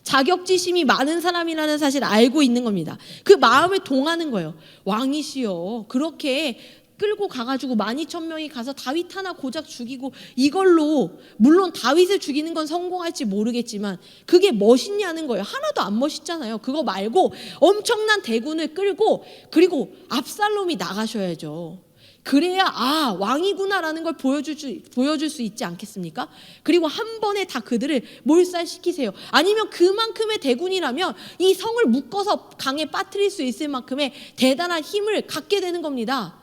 [SPEAKER 1] 자격지심이 많은 사람이라는 사실을 알고 있는 겁니다. 그 마음을 동하는 거예요. 왕이시여, 그렇게 끌고 가가지고 12,000명이 가서 다윗 하나 고작 죽이고 이걸로 물론 다윗을 죽이는 건 성공할지 모르겠지만 그게 멋있냐는 거예요. 하나도 안 멋있잖아요. 그거 말고 엄청난 대군을 끌고 그리고 압살롬이 나가셔야죠. 그래야 왕이구나라는 걸 보여줄 수 있지 않겠습니까? 그리고 한 번에 다 그들을 몰살시키세요. 아니면 그만큼의 대군이라면 이 성을 묶어서 강에 빠뜨릴 수 있을 만큼의 대단한 힘을 갖게 되는 겁니다.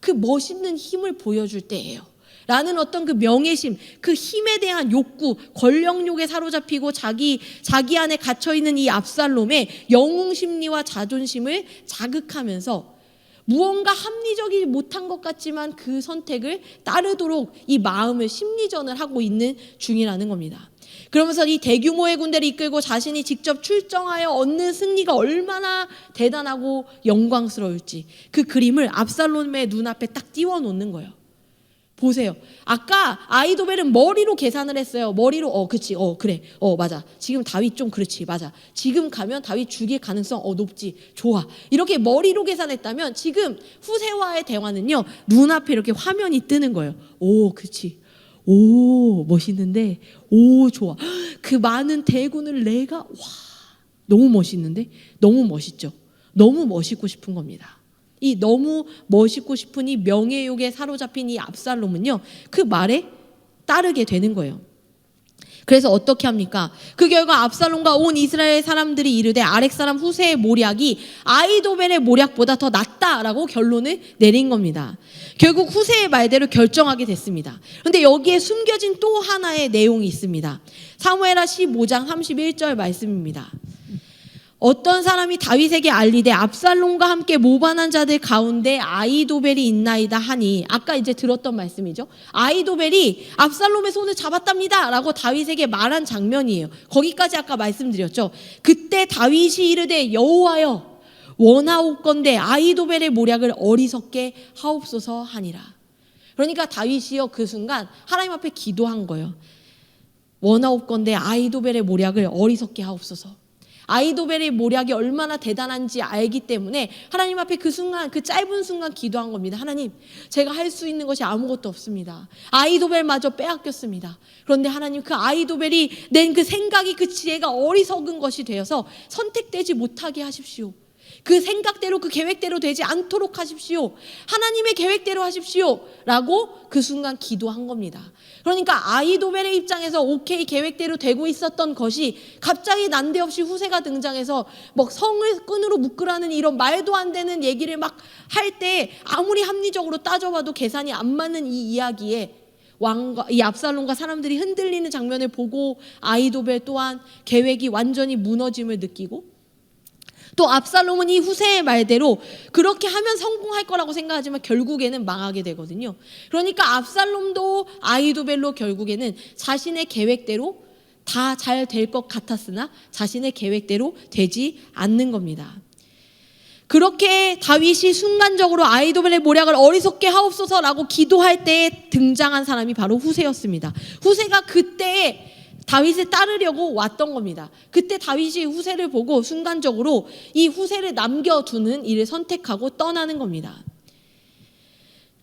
[SPEAKER 1] 그 멋있는 힘을 보여줄 때예요. 라는 어떤 그 명예심, 그 힘에 대한 욕구, 권력욕에 사로잡히고 자기 안에 갇혀있는 이 압살롬의 영웅심리와 자존심을 자극하면서 무언가 합리적이지 못한 것 같지만 그 선택을 따르도록 이 마음을 심리전을 하고 있는 중이라는 겁니다. 그러면서 이 대규모의 군대를 이끌고 자신이 직접 출정하여 얻는 승리가 얼마나 대단하고 영광스러울지 그 그림을 압살롬의 눈앞에 딱 띄워놓는 거예요. 보세요. 아까 아히도벨은 머리로 계산을 했어요. 머리로 그치 그래 맞아. 지금 다윗 좀 그렇지 맞아. 지금 가면 다윗 죽일 가능성 높지 좋아. 이렇게 머리로 계산했다면 지금 후세와의 대화는요 눈앞에 이렇게 화면이 뜨는 거예요. 그치 멋있는데 좋아. 그 많은 대군을 내가 너무 멋있는데 너무 멋있죠. 너무 멋있고 싶은 겁니다. 이 너무 멋있고 싶은 이 명예욕에 사로잡힌 이 압살롬은요 그 말에 따르게 되는 거예요. 그래서 어떻게 합니까? 그 결과 압살롬과 온 이스라엘 사람들이 이르되 아렉 사람 후세의 모략이 아히도벨의 모략보다 더 낫다라고 결론을 내린 겁니다. 결국 후세의 말대로 결정하게 됐습니다. 그런데 여기에 숨겨진 또 하나의 내용이 있습니다. 사무엘하 15장 31절 말씀입니다. 어떤 사람이 다윗에게 알리되 압살롬과 함께 모반한 자들 가운데 아히도벨이 있나이다 하니, 아까 이제 들었던 말씀이죠. 아히도벨이 압살롬의 손을 잡았답니다 라고 다윗에게 말한 장면이에요. 거기까지 아까 말씀드렸죠. 그때 다윗이 이르되 여호와여 원하옵건대 아히도벨의 모략을 어리석게 하옵소서 하니라. 그러니까 다윗이요 그 순간 하나님 앞에 기도한 거예요. 원하옵건대 아히도벨의 모략을 어리석게 하옵소서. 아히도벨의 모략이 얼마나 대단한지 알기 때문에 하나님 앞에 그 순간, 그 짧은 순간 기도한 겁니다. 하나님, 제가 할 수 있는 것이 아무것도 없습니다. 아히도벨마저 빼앗겼습니다. 그런데 하나님, 그 아히도벨이 낸 그 생각이, 그 지혜가 어리석은 것이 되어서 선택되지 못하게 하십시오. 그 생각대로, 그 계획대로 되지 않도록 하십시오. 하나님의 계획대로 하십시오 라고 그 순간 기도한 겁니다. 그러니까 아히도벨의 입장에서 오케이 계획대로 되고 있었던 것이 갑자기 난데없이 후세가 등장해서 뭐 성을 끈으로 묶으라는 이런 말도 안 되는 얘기를 막 할 때 아무리 합리적으로 따져봐도 계산이 안 맞는 이 이야기에 왕과 이 압살롬과 사람들이 흔들리는 장면을 보고 아히도벨 또한 계획이 완전히 무너짐을 느끼고, 또 압살롬은 이 후세의 말대로 그렇게 하면 성공할 거라고 생각하지만 결국에는 망하게 되거든요. 그러니까 압살롬도 아히도벨로 결국에는 자신의 계획대로 다 잘 될 것 같았으나 자신의 계획대로 되지 않는 겁니다. 그렇게 다윗이 순간적으로 아히도벨의 모략을 어리석게 하옵소서라고 기도할 때 등장한 사람이 바로 후세였습니다. 후세가 그때 다윗을 따르려고 왔던 겁니다. 그때 다윗이 후세를 보고 순간적으로 이 후세를 남겨두는 일을 선택하고 떠나는 겁니다.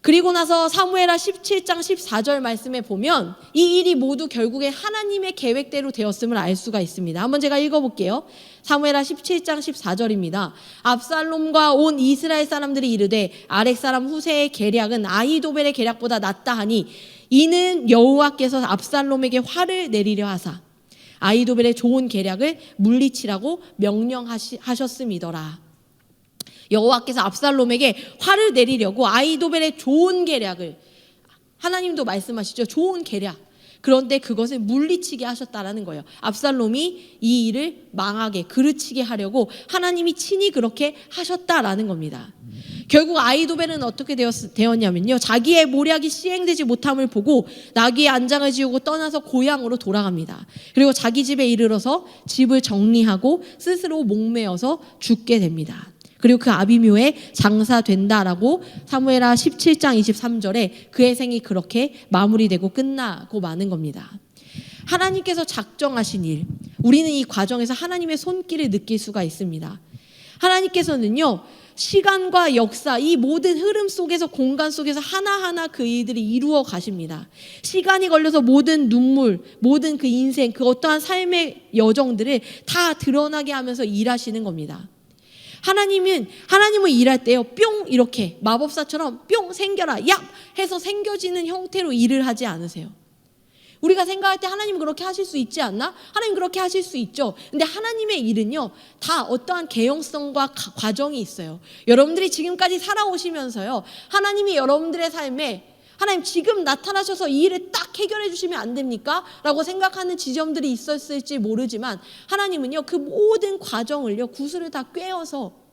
[SPEAKER 1] 그리고 나서 사무엘하 17장 14절 말씀에 보면 이 일이 모두 결국에 하나님의 계획대로 되었음을 알 수가 있습니다. 한번 제가 읽어볼게요. 사무엘하 17장 14절입니다. 압살롬과 온 이스라엘 사람들이 이르되 아렉 사람 후세의 계략은 아히도벨의 계략보다 낫다 하니 이는 여호와께서 압살롬에게 화를 내리려 하사 아히도벨의 좋은 계략을 물리치라고 명령하셨음이더라. 여호와께서 압살롬에게 화를 내리려고 아히도벨의 좋은 계략을, 하나님도 말씀하시죠. 좋은 계략. 그런데 그것을 물리치게 하셨다라는 거예요. 압살롬이 이 일을 망하게, 그르치게 하려고 하나님이 친히 그렇게 하셨다라는 겁니다. 결국 아히도벨은 어떻게 되었냐면요, 자기의 모략이 시행되지 못함을 보고 나귀의 안장을 지우고 떠나서 고향으로 돌아갑니다. 그리고 자기 집에 이르러서 집을 정리하고 스스로 목매어서 죽게 됩니다. 그리고 그 아비묘에 장사된다라고 사무엘하 17장 23절에 그의 생이 그렇게 마무리되고 끝나고 마는 겁니다. 하나님께서 작정하신 일, 우리는 이 과정에서 하나님의 손길을 느낄 수가 있습니다. 하나님께서는요, 시간과 역사, 이 모든 흐름 속에서, 공간 속에서 하나하나 그 일들이 이루어 가십니다. 시간이 걸려서 모든 눈물, 모든 그 인생, 그 어떠한 삶의 여정들을 다 드러나게 하면서 일하시는 겁니다. 하나님은 일할 때요, 뿅 이렇게 마법사처럼 뿅 생겨라, 얍 해서 생겨지는 형태로 일을 하지 않으세요. 우리가 생각할 때 하나님 그렇게 하실 수 있지 않나? 하나님 그렇게 하실 수 있죠. 근데 하나님의 일은요, 다 어떠한 개연성과 과정이 있어요. 여러분들이 지금까지 살아오시면서요, 하나님이 여러분들의 삶에 하나님 지금 나타나셔서 이 일을 딱 해결해 주시면 안 됩니까? 라고 생각하는 지점들이 있었을지 모르지만 하나님은요, 그 모든 과정을요, 구슬을 다 꿰어서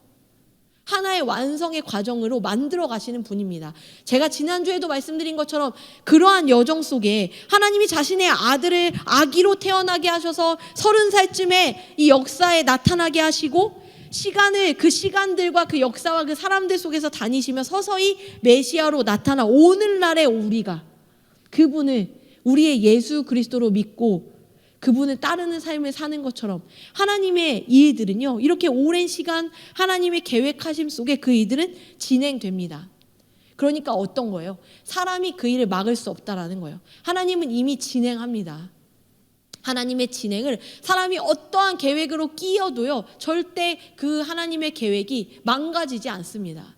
[SPEAKER 1] 하나의 완성의 과정으로 만들어 가시는 분입니다. 제가 지난주에도 말씀드린 것처럼 그러한 여정 속에 하나님이 자신의 아들을 아기로 태어나게 하셔서 30살쯤에 이 역사에 나타나게 하시고, 그 시간들과 그 역사와 그 사람들 속에서 다니시며 서서히 메시아로 나타나 오늘날의 우리가 그분을 우리의 예수 그리스도로 믿고 그분을 따르는 삶을 사는 것처럼 하나님의 일들은요, 이렇게 오랜 시간 하나님의 계획하심 속에 그 일들은 진행됩니다. 그러니까 어떤 거예요? 사람이 그 일을 막을 수 없다라는 거예요. 하나님은 이미 진행합니다. 하나님의 진행을 사람이 어떠한 계획으로 끼어도요, 절대 그 하나님의 계획이 망가지지 않습니다.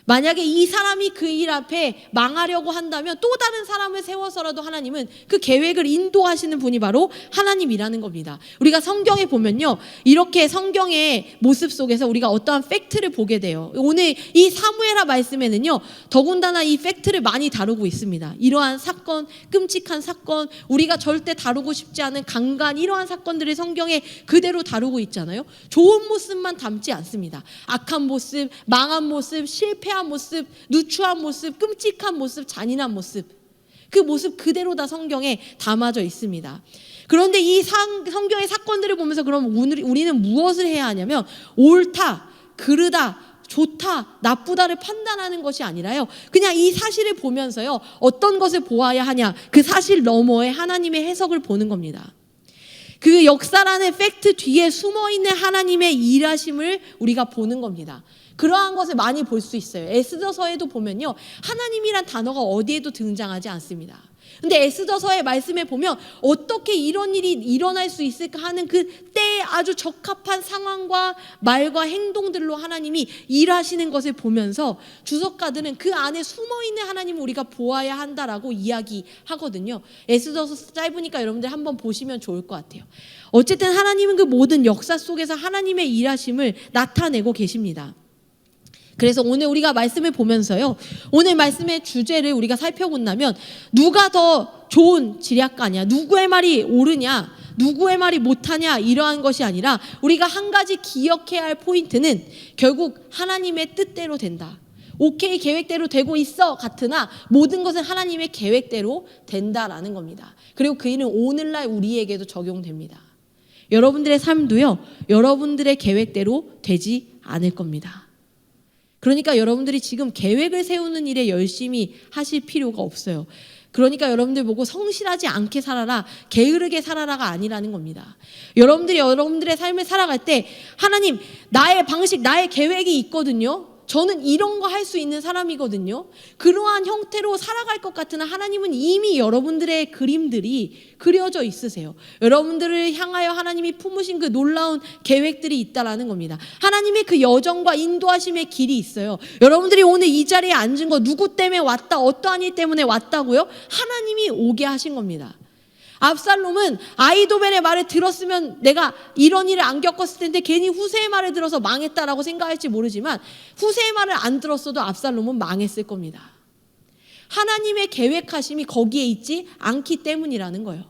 [SPEAKER 1] 만약에 이 사람이 그 일 앞에 망하려고 한다면 또 다른 사람을 세워서라도 하나님은 그 계획을 인도하시는 분이 바로 하나님이라는 겁니다. 우리가 성경에 보면요, 이렇게 성경의 모습 속에서 우리가 어떠한 팩트를 보게 돼요. 오늘 이 사무엘하 말씀에는요, 더군다나 이 팩트를 많이 다루고 있습니다. 이러한 사건, 끔찍한 사건, 우리가 절대 다루고 싶지 않은 강간, 이러한 사건들을 성경에 그대로 다루고 있잖아요. 좋은 모습만 담지 않습니다. 악한 모습, 망한 모습, 실패한 모습, 누추한 모습, 끔찍한 모습, 잔인한 모습, 그 모습 그대로 다 성경에 담아져 있습니다. 그런데 이 성경의 사건들을 보면서 그럼 우리는 무엇을 해야 하냐면, 옳다, 그르다, 좋다, 나쁘다를 판단하는 것이 아니라요, 그냥 이 사실을 보면서요, 어떤 것을 보아야 하냐, 그 사실 너머에 하나님의 해석을 보는 겁니다. 그 역사라는 팩트 뒤에 숨어있는 하나님의 일하심을 우리가 보는 겁니다. 그러한 것을 많이 볼 수 있어요. 에스더서에도 보면요, 하나님이란 단어가 어디에도 등장하지 않습니다. 근데 에스더서의 말씀에 보면 어떻게 이런 일이 일어날 수 있을까 하는 그 때에 아주 적합한 상황과 말과 행동들로 하나님이 일하시는 것을 보면서 주석가들은 그 안에 숨어있는 하나님을 우리가 보아야 한다라고 이야기하거든요. 에스더서 짧으니까 여러분들 한번 보시면 좋을 것 같아요. 어쨌든 하나님은 그 모든 역사 속에서 하나님의 일하심을 나타내고 계십니다. 그래서 오늘 우리가 말씀을 보면서요, 오늘 말씀의 주제를 우리가 살펴본다면 누가 더 좋은 지략가냐, 누구의 말이 옳으냐, 누구의 말이 못하냐, 이러한 것이 아니라 우리가 한 가지 기억해야 할 포인트는 결국 하나님의 뜻대로 된다. 오케이, 계획대로 되고 있어 같으나 모든 것은 하나님의 계획대로 된다라는 겁니다. 그리고 그 일은 오늘날 우리에게도 적용됩니다. 여러분들의 삶도요, 여러분들의 계획대로 되지 않을 겁니다. 그러니까 여러분들이 지금 계획을 세우는 일에 열심히 하실 필요가 없어요. 그러니까 여러분들 보고 성실하지 않게 살아라, 게으르게 살아라가 아니라는 겁니다. 여러분들이 여러분들의 삶을 살아갈 때 하나님, 나의 방식, 나의 계획이 있거든요. 저는 이런 거 할 수 있는 사람이거든요. 그러한 형태로 살아갈 것 같으나 하나님은 이미 여러분들의 그림들이 그려져 있으세요. 여러분들을 향하여 하나님이 품으신 그 놀라운 계획들이 있다라는 겁니다. 하나님의 그 여정과 인도하심의 길이 있어요. 여러분들이 오늘 이 자리에 앉은 거 누구 때문에 왔다, 어떠한 일 때문에 왔다고요? 하나님이 오게 하신 겁니다. 압살롬은 아히도벨의 말을 들었으면 내가 이런 일을 안 겪었을 텐데 괜히 후세의 말을 들어서 망했다라고 생각할지 모르지만 후세의 말을 안 들었어도 압살롬은 망했을 겁니다. 하나님의 계획하심이 거기에 있지 않기 때문이라는 거예요.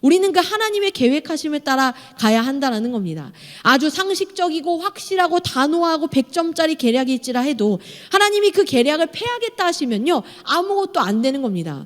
[SPEAKER 1] 우리는 그 하나님의 계획하심에 따라 가야 한다는 겁니다. 아주 상식적이고 확실하고 단호하고 100점짜리 계략이 있지라 해도 하나님이 그 계략을 패하겠다 하시면요, 아무것도 안 되는 겁니다.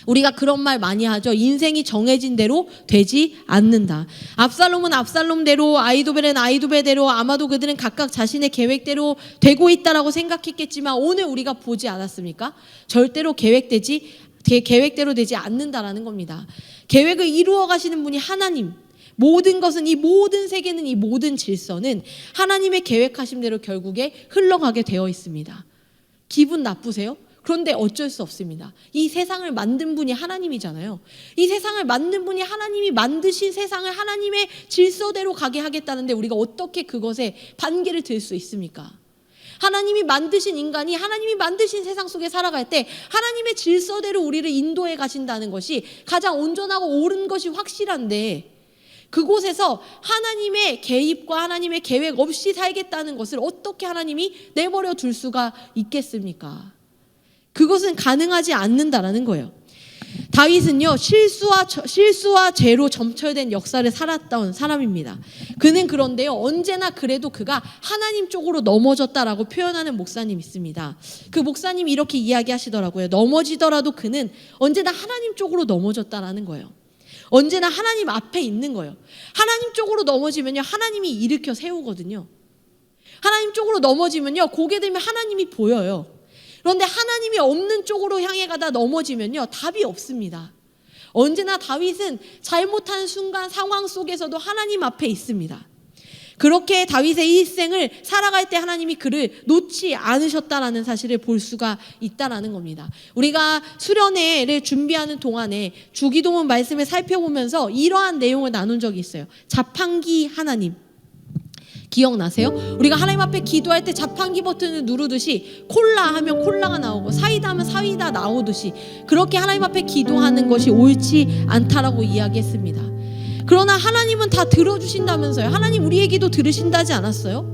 [SPEAKER 1] 우리가 그런 말 많이 하죠. 인생이 정해진 대로 되지 않는다. 압살롬은 압살롬대로, 아히도벨은 아히도벨대로, 아마도 그들은 각각 자신의 계획대로 되고 있다라고 생각했겠지만 오늘 우리가 보지 않았습니까? 절대로 계획대로 되지 않는다라는 겁니다. 계획을 이루어 가시는 분이 하나님, 모든 것은, 이 모든 세계는, 이 모든 질서는 하나님의 계획하신 대로 결국에 흘러가게 되어 있습니다. 기분 나쁘세요? 그런데 어쩔 수 없습니다. 이 세상을 만든 분이 하나님이잖아요. 이 세상을 만든 분이 하나님이 만드신 세상을 하나님의 질서대로 가게 하겠다는데 우리가 어떻게 그것에 반기를 들 수 있습니까? 하나님이 만드신 인간이 하나님이 만드신 세상 속에 살아갈 때 하나님의 질서대로 우리를 인도해 가신다는 것이 가장 온전하고 옳은 것이 확실한데, 그곳에서 하나님의 개입과 하나님의 계획 없이 살겠다는 것을 어떻게 하나님이 내버려 둘 수가 있겠습니까? 그것은 가능하지 않는다라는 거예요. 다윗은요, 실수와 죄로 점철된 역사를 살았던 사람입니다. 그는 그런데요, 언제나 그래도 그가 하나님 쪽으로 넘어졌다라고 표현하는 목사님 있습니다. 그 목사님이 이렇게 이야기하시더라고요. 넘어지더라도 그는 언제나 하나님 쪽으로 넘어졌다라는 거예요. 언제나 하나님 앞에 있는 거예요. 하나님 쪽으로 넘어지면요, 하나님이 일으켜 세우거든요. 하나님 쪽으로 넘어지면요, 고개 들면 하나님이 보여요. 그런데 하나님이 없는 쪽으로 향해 가다 넘어지면요, 답이 없습니다. 언제나 다윗은 잘못한 순간 상황 속에서도 하나님 앞에 있습니다. 그렇게 다윗의 일생을 살아갈 때 하나님이 그를 놓지 않으셨다라는 사실을 볼 수가 있다라는 겁니다. 우리가 수련회를 준비하는 동안에 주기도문 말씀을 살펴보면서 이러한 내용을 나눈 적이 있어요. 자판기 하나님. 기억나세요? 우리가 하나님 앞에 기도할 때 자판기 버튼을 누르듯이 콜라 하면 콜라가 나오고 사이다 하면 사이다 나오듯이 그렇게 하나님 앞에 기도하는 것이 옳지 않다라고 이야기했습니다. 그러나 하나님은 다 들어주신다면서요. 하나님 우리의 기도 들으신다지 않았어요?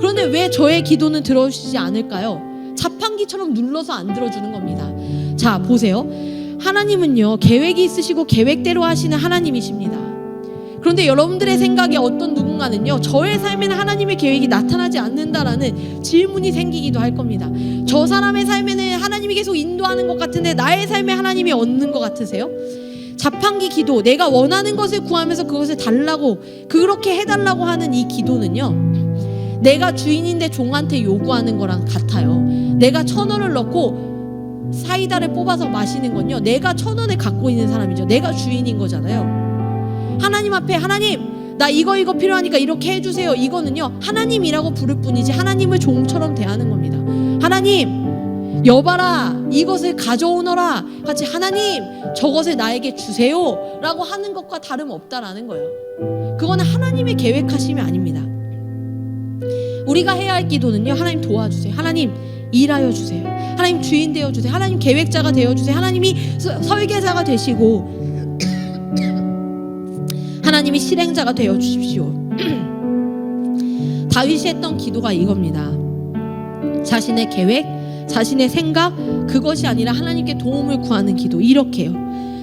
[SPEAKER 1] 그런데 왜 저의 기도는 들어주시지 않을까요? 자판기처럼 눌러서 안 들어주는 겁니다. 자, 보세요. 하나님은요, 계획이 있으시고 계획대로 하시는 하나님이십니다. 그런데 여러분들의 생각에 어떤 누군가는요, 저의 삶에는 하나님의 계획이 나타나지 않는다라는 질문이 생기기도 할 겁니다. 저 사람의 삶에는 하나님이 계속 인도하는 것 같은데 나의 삶에 하나님이 없는 것 같으세요? 자판기 기도, 내가 원하는 것을 구하면서 그것을 달라고, 그렇게 해달라고 하는 이 기도는요, 내가 주인인데 종한테 요구하는 거랑 같아요. 내가 1,000원을 넣고 사이다를 뽑아서 마시는 건요, 내가 1,000원을 갖고 있는 사람이죠. 내가 주인인 거잖아요. 하나님 앞에 하나님 나 이거 필요하니까 이렇게 해주세요, 이거는요 하나님이라고 부를 뿐이지 하나님을 종처럼 대하는 겁니다. 하나님 여봐라 이것을 가져오너라 같이 하나님 저것을 나에게 주세요 라고 하는 것과 다름없다라는 거예요. 그거는 하나님의 계획하심이 아닙니다. 우리가 해야 할 기도는요, 하나님 도와주세요, 하나님 일하여 주세요, 하나님 주인 되어주세요, 하나님 계획자가 되어주세요, 하나님이 설계자가 되시고 하나님이 실행자가 되어 주십시오. 다윗이 했던 기도가 이겁니다. 자신의 계획, 자신의 생각, 그것이 아니라 하나님께 도움을 구하는 기도. 이렇게요.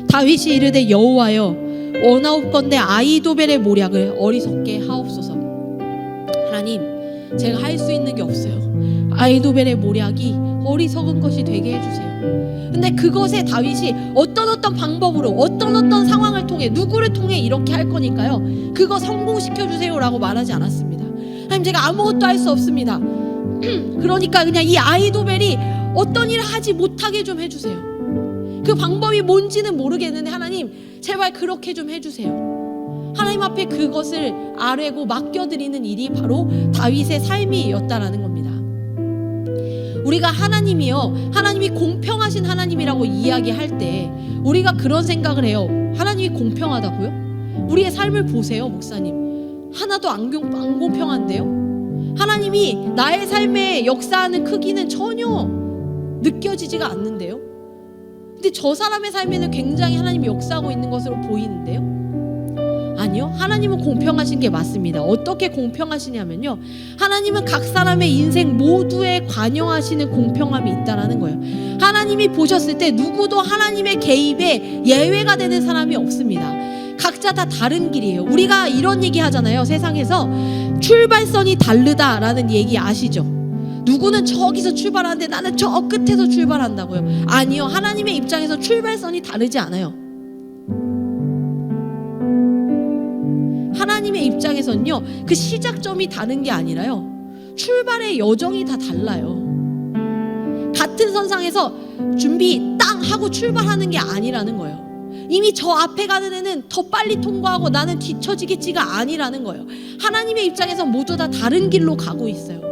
[SPEAKER 1] 다윗이 이르되 여호와여 원하옵건대 아히도벨의 모략을 어리석게 하옵소서. 하나님 제가 할 수 있는 게 없어요. 아히도벨의 모략이 어리석은 것이 되게 해주세요. 근데 그것에 다윗이 어떤 방법으로 어떤 상황을 통해 누구를 통해 이렇게 할 거니까요, 그거 성공시켜주세요 라고 말하지 않았습니다. 하나님 제가 아무것도 할 수 없습니다. 그러니까 그냥 이 아히도벨이 어떤 일을 하지 못하게 좀 해주세요. 그 방법이 뭔지는 모르겠는데 하나님 제발 그렇게 좀 해주세요. 하나님 앞에 그것을 아뢰고 맡겨드리는 일이 바로 다윗의 삶이었다라는 겁니다. 우리가 하나님이 공평하신 하나님이라고 이야기할 때 우리가 그런 생각을 해요. 하나님이 공평하다고요? 우리의 삶을 보세요, 목사님. 하나도 안 공평한데요? 하나님이 나의 삶에 역사하는 크기는 전혀 느껴지지가 않는데요? 근데 저 사람의 삶에는 굉장히 하나님이 역사하고 있는 것으로 보이는데요. 아니요, 하나님은 공평하신 게 맞습니다. 어떻게 공평하시냐면요, 하나님은 각 사람의 인생 모두에 관여하시는 공평함이 있다라는 거예요. 하나님이 보셨을 때 누구도 하나님의 개입에 예외가 되는 사람이 없습니다. 각자 다 다른 길이에요. 우리가 이런 얘기 하잖아요. 세상에서 출발선이 다르다라는 얘기 아시죠? 누구는 저기서 출발하는데 나는 저 끝에서 출발한다고요. 아니요, 하나님의 입장에서 출발선이 다르지 않아요. 하나님의 입장에서는요, 그 시작점이 다른 게 아니라요, 출발의 여정이 다 달라요. 같은 선상에서 준비 땅 하고 출발하는 게 아니라는 거예요. 이미 저 앞에 가는 애는 더 빨리 통과하고 나는 뒤처지겠지가 아니라는 거예요. 하나님의 입장에서 모두 다 다른 길로 가고 있어요.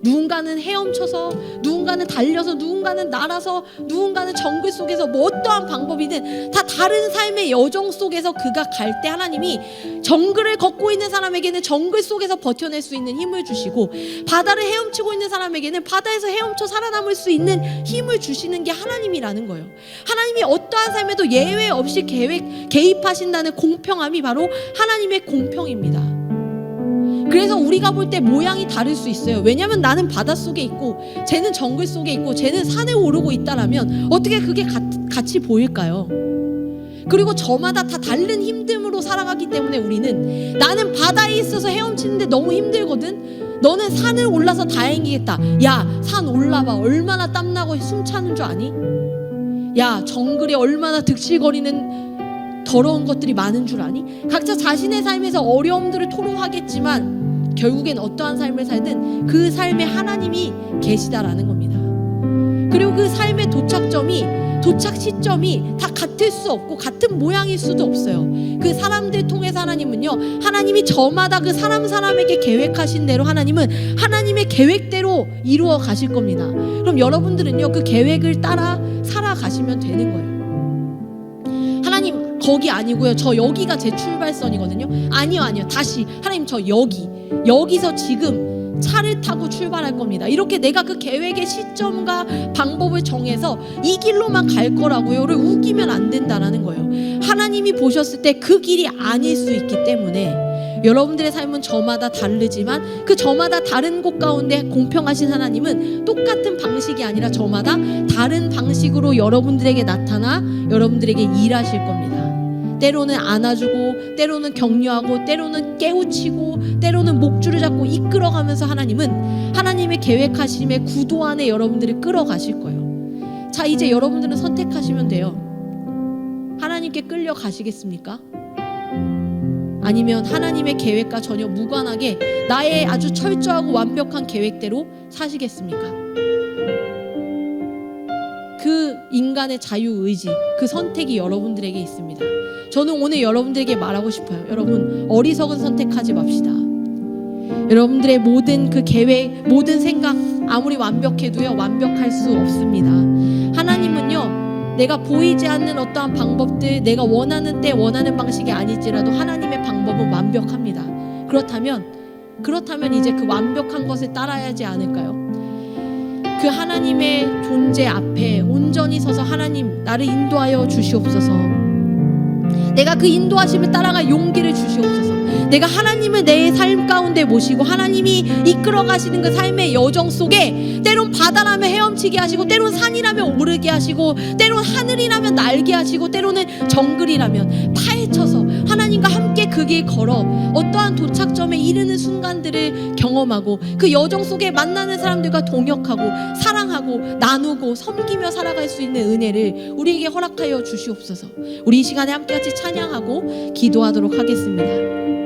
[SPEAKER 1] 누군가는 헤엄쳐서, 누군가는 달려서, 누군가는 날아서, 누군가는 정글 속에서, 뭐 어떠한 방법이든 다 다른 삶의 여정 속에서 그가 갈 때 하나님이 정글을 걷고 있는 사람에게는 정글 속에서 버텨낼 수 있는 힘을 주시고, 바다를 헤엄치고 있는 사람에게는 바다에서 헤엄쳐 살아남을 수 있는 힘을 주시는 게 하나님이라는 거예요. 하나님이 어떠한 삶에도 예외 없이 개입하신다는 공평함이 바로 하나님의 공평입니다. 그래서 우리가 볼 때 모양이 다를 수 있어요. 왜냐하면 나는 바닷속에 있고 쟤는 정글 속에 있고 쟤는 산에 오르고 있다라면 어떻게 그게 같이 보일까요? 그리고 저마다 다 다른 힘듦으로 살아가기 때문에 우리는, 나는 바다에 있어서 헤엄치는데 너무 힘들거든, 너는 산을 올라서 다행이겠다. 야, 산 올라봐, 얼마나 땀나고 숨차는 줄 아니? 야, 정글에 얼마나 득실거리는 더러운 것들이 많은 줄 아니? 각자 자신의 삶에서 어려움들을 토로하겠지만 결국엔 어떠한 삶을 살든 그 삶에 하나님이 계시다라는 겁니다. 그리고 그 삶의 도착 시점이 다 같을 수 없고 같은 모양일 수도 없어요. 그 사람들 통해서 하나님은요, 하나님이 저마다 그 사람에게 계획하신 대로 하나님은 하나님의 계획대로 이루어 가실 겁니다. 그럼 여러분들은요, 그 계획을 따라 살아가시면 되는 거예요. 하나님 거기 아니고요, 저 여기가 제 출발선이거든요. 아니요, 다시 하나님 저 여기서 지금 차를 타고 출발할 겁니다. 이렇게 내가 그 계획의 시점과 방법을 정해서 이 길로만 갈 거라고요를 우기면 안 된다라는 거예요. 하나님이 보셨을 때 그 길이 아닐 수 있기 때문에 여러분들의 삶은 저마다 다르지만 그 저마다 다른 곳 가운데 공평하신 하나님은 똑같은 방식이 아니라 저마다 다른 방식으로 여러분들에게 나타나 여러분들에게 일하실 겁니다. 때로는 안아주고, 때로는 격려하고, 때로는 깨우치고, 때로는 목줄을 잡고 이끌어가면서 하나님은 하나님의 계획하심의 구도 안에 여러분들을 끌어가실 거예요. 자, 이제 여러분들은 선택하시면 돼요. 하나님께 끌려가시겠습니까? 아니면 하나님의 계획과 전혀 무관하게 나의 아주 철저하고 완벽한 계획대로 사시겠습니까? 그 인간의 자유의지, 그 선택이 여러분들에게 있습니다. 저는 오늘 여러분들에게 말하고 싶어요. 여러분, 어리석은 선택하지 맙시다. 여러분들의 모든 그 계획, 모든 생각 아무리 완벽해도요, 완벽할 수 없습니다. 하나님은요, 내가 보이지 않는 어떠한 방법들, 내가 원하는 때 원하는 방식이 아닐지라도 하나님의 방법은 완벽합니다. 그렇다면 이제 그 완벽한 것을 따라야 하지 않을까요? 그 하나님의 존재 앞에 온전히 서서 하나님, 나를 인도하여 주시옵소서. 내가 그 인도하심을 따라갈 용기를 주시옵소서. 내가 하나님을 내 삶 가운데 모시고 하나님이 이끌어 가시는 그 삶의 여정 속에 때론 바다라면 헤엄치게 하시고, 때론 산이라면 오르게 하시고, 때론 하늘이라면 날게 하시고, 때로는 정글이라면 파헤쳐서 하나님과 함께 그 길 걸어 어떠한 도착점에 이르는 순간들을 경험하고 그 여정 속에 만나는 사람들과 동역하고 사랑하고 나누고 섬기며 살아갈 수 있는 은혜를 우리에게 허락하여 주시옵소서. 우리 이 시간에 함께 같이 찬양하고 기도하도록 하겠습니다.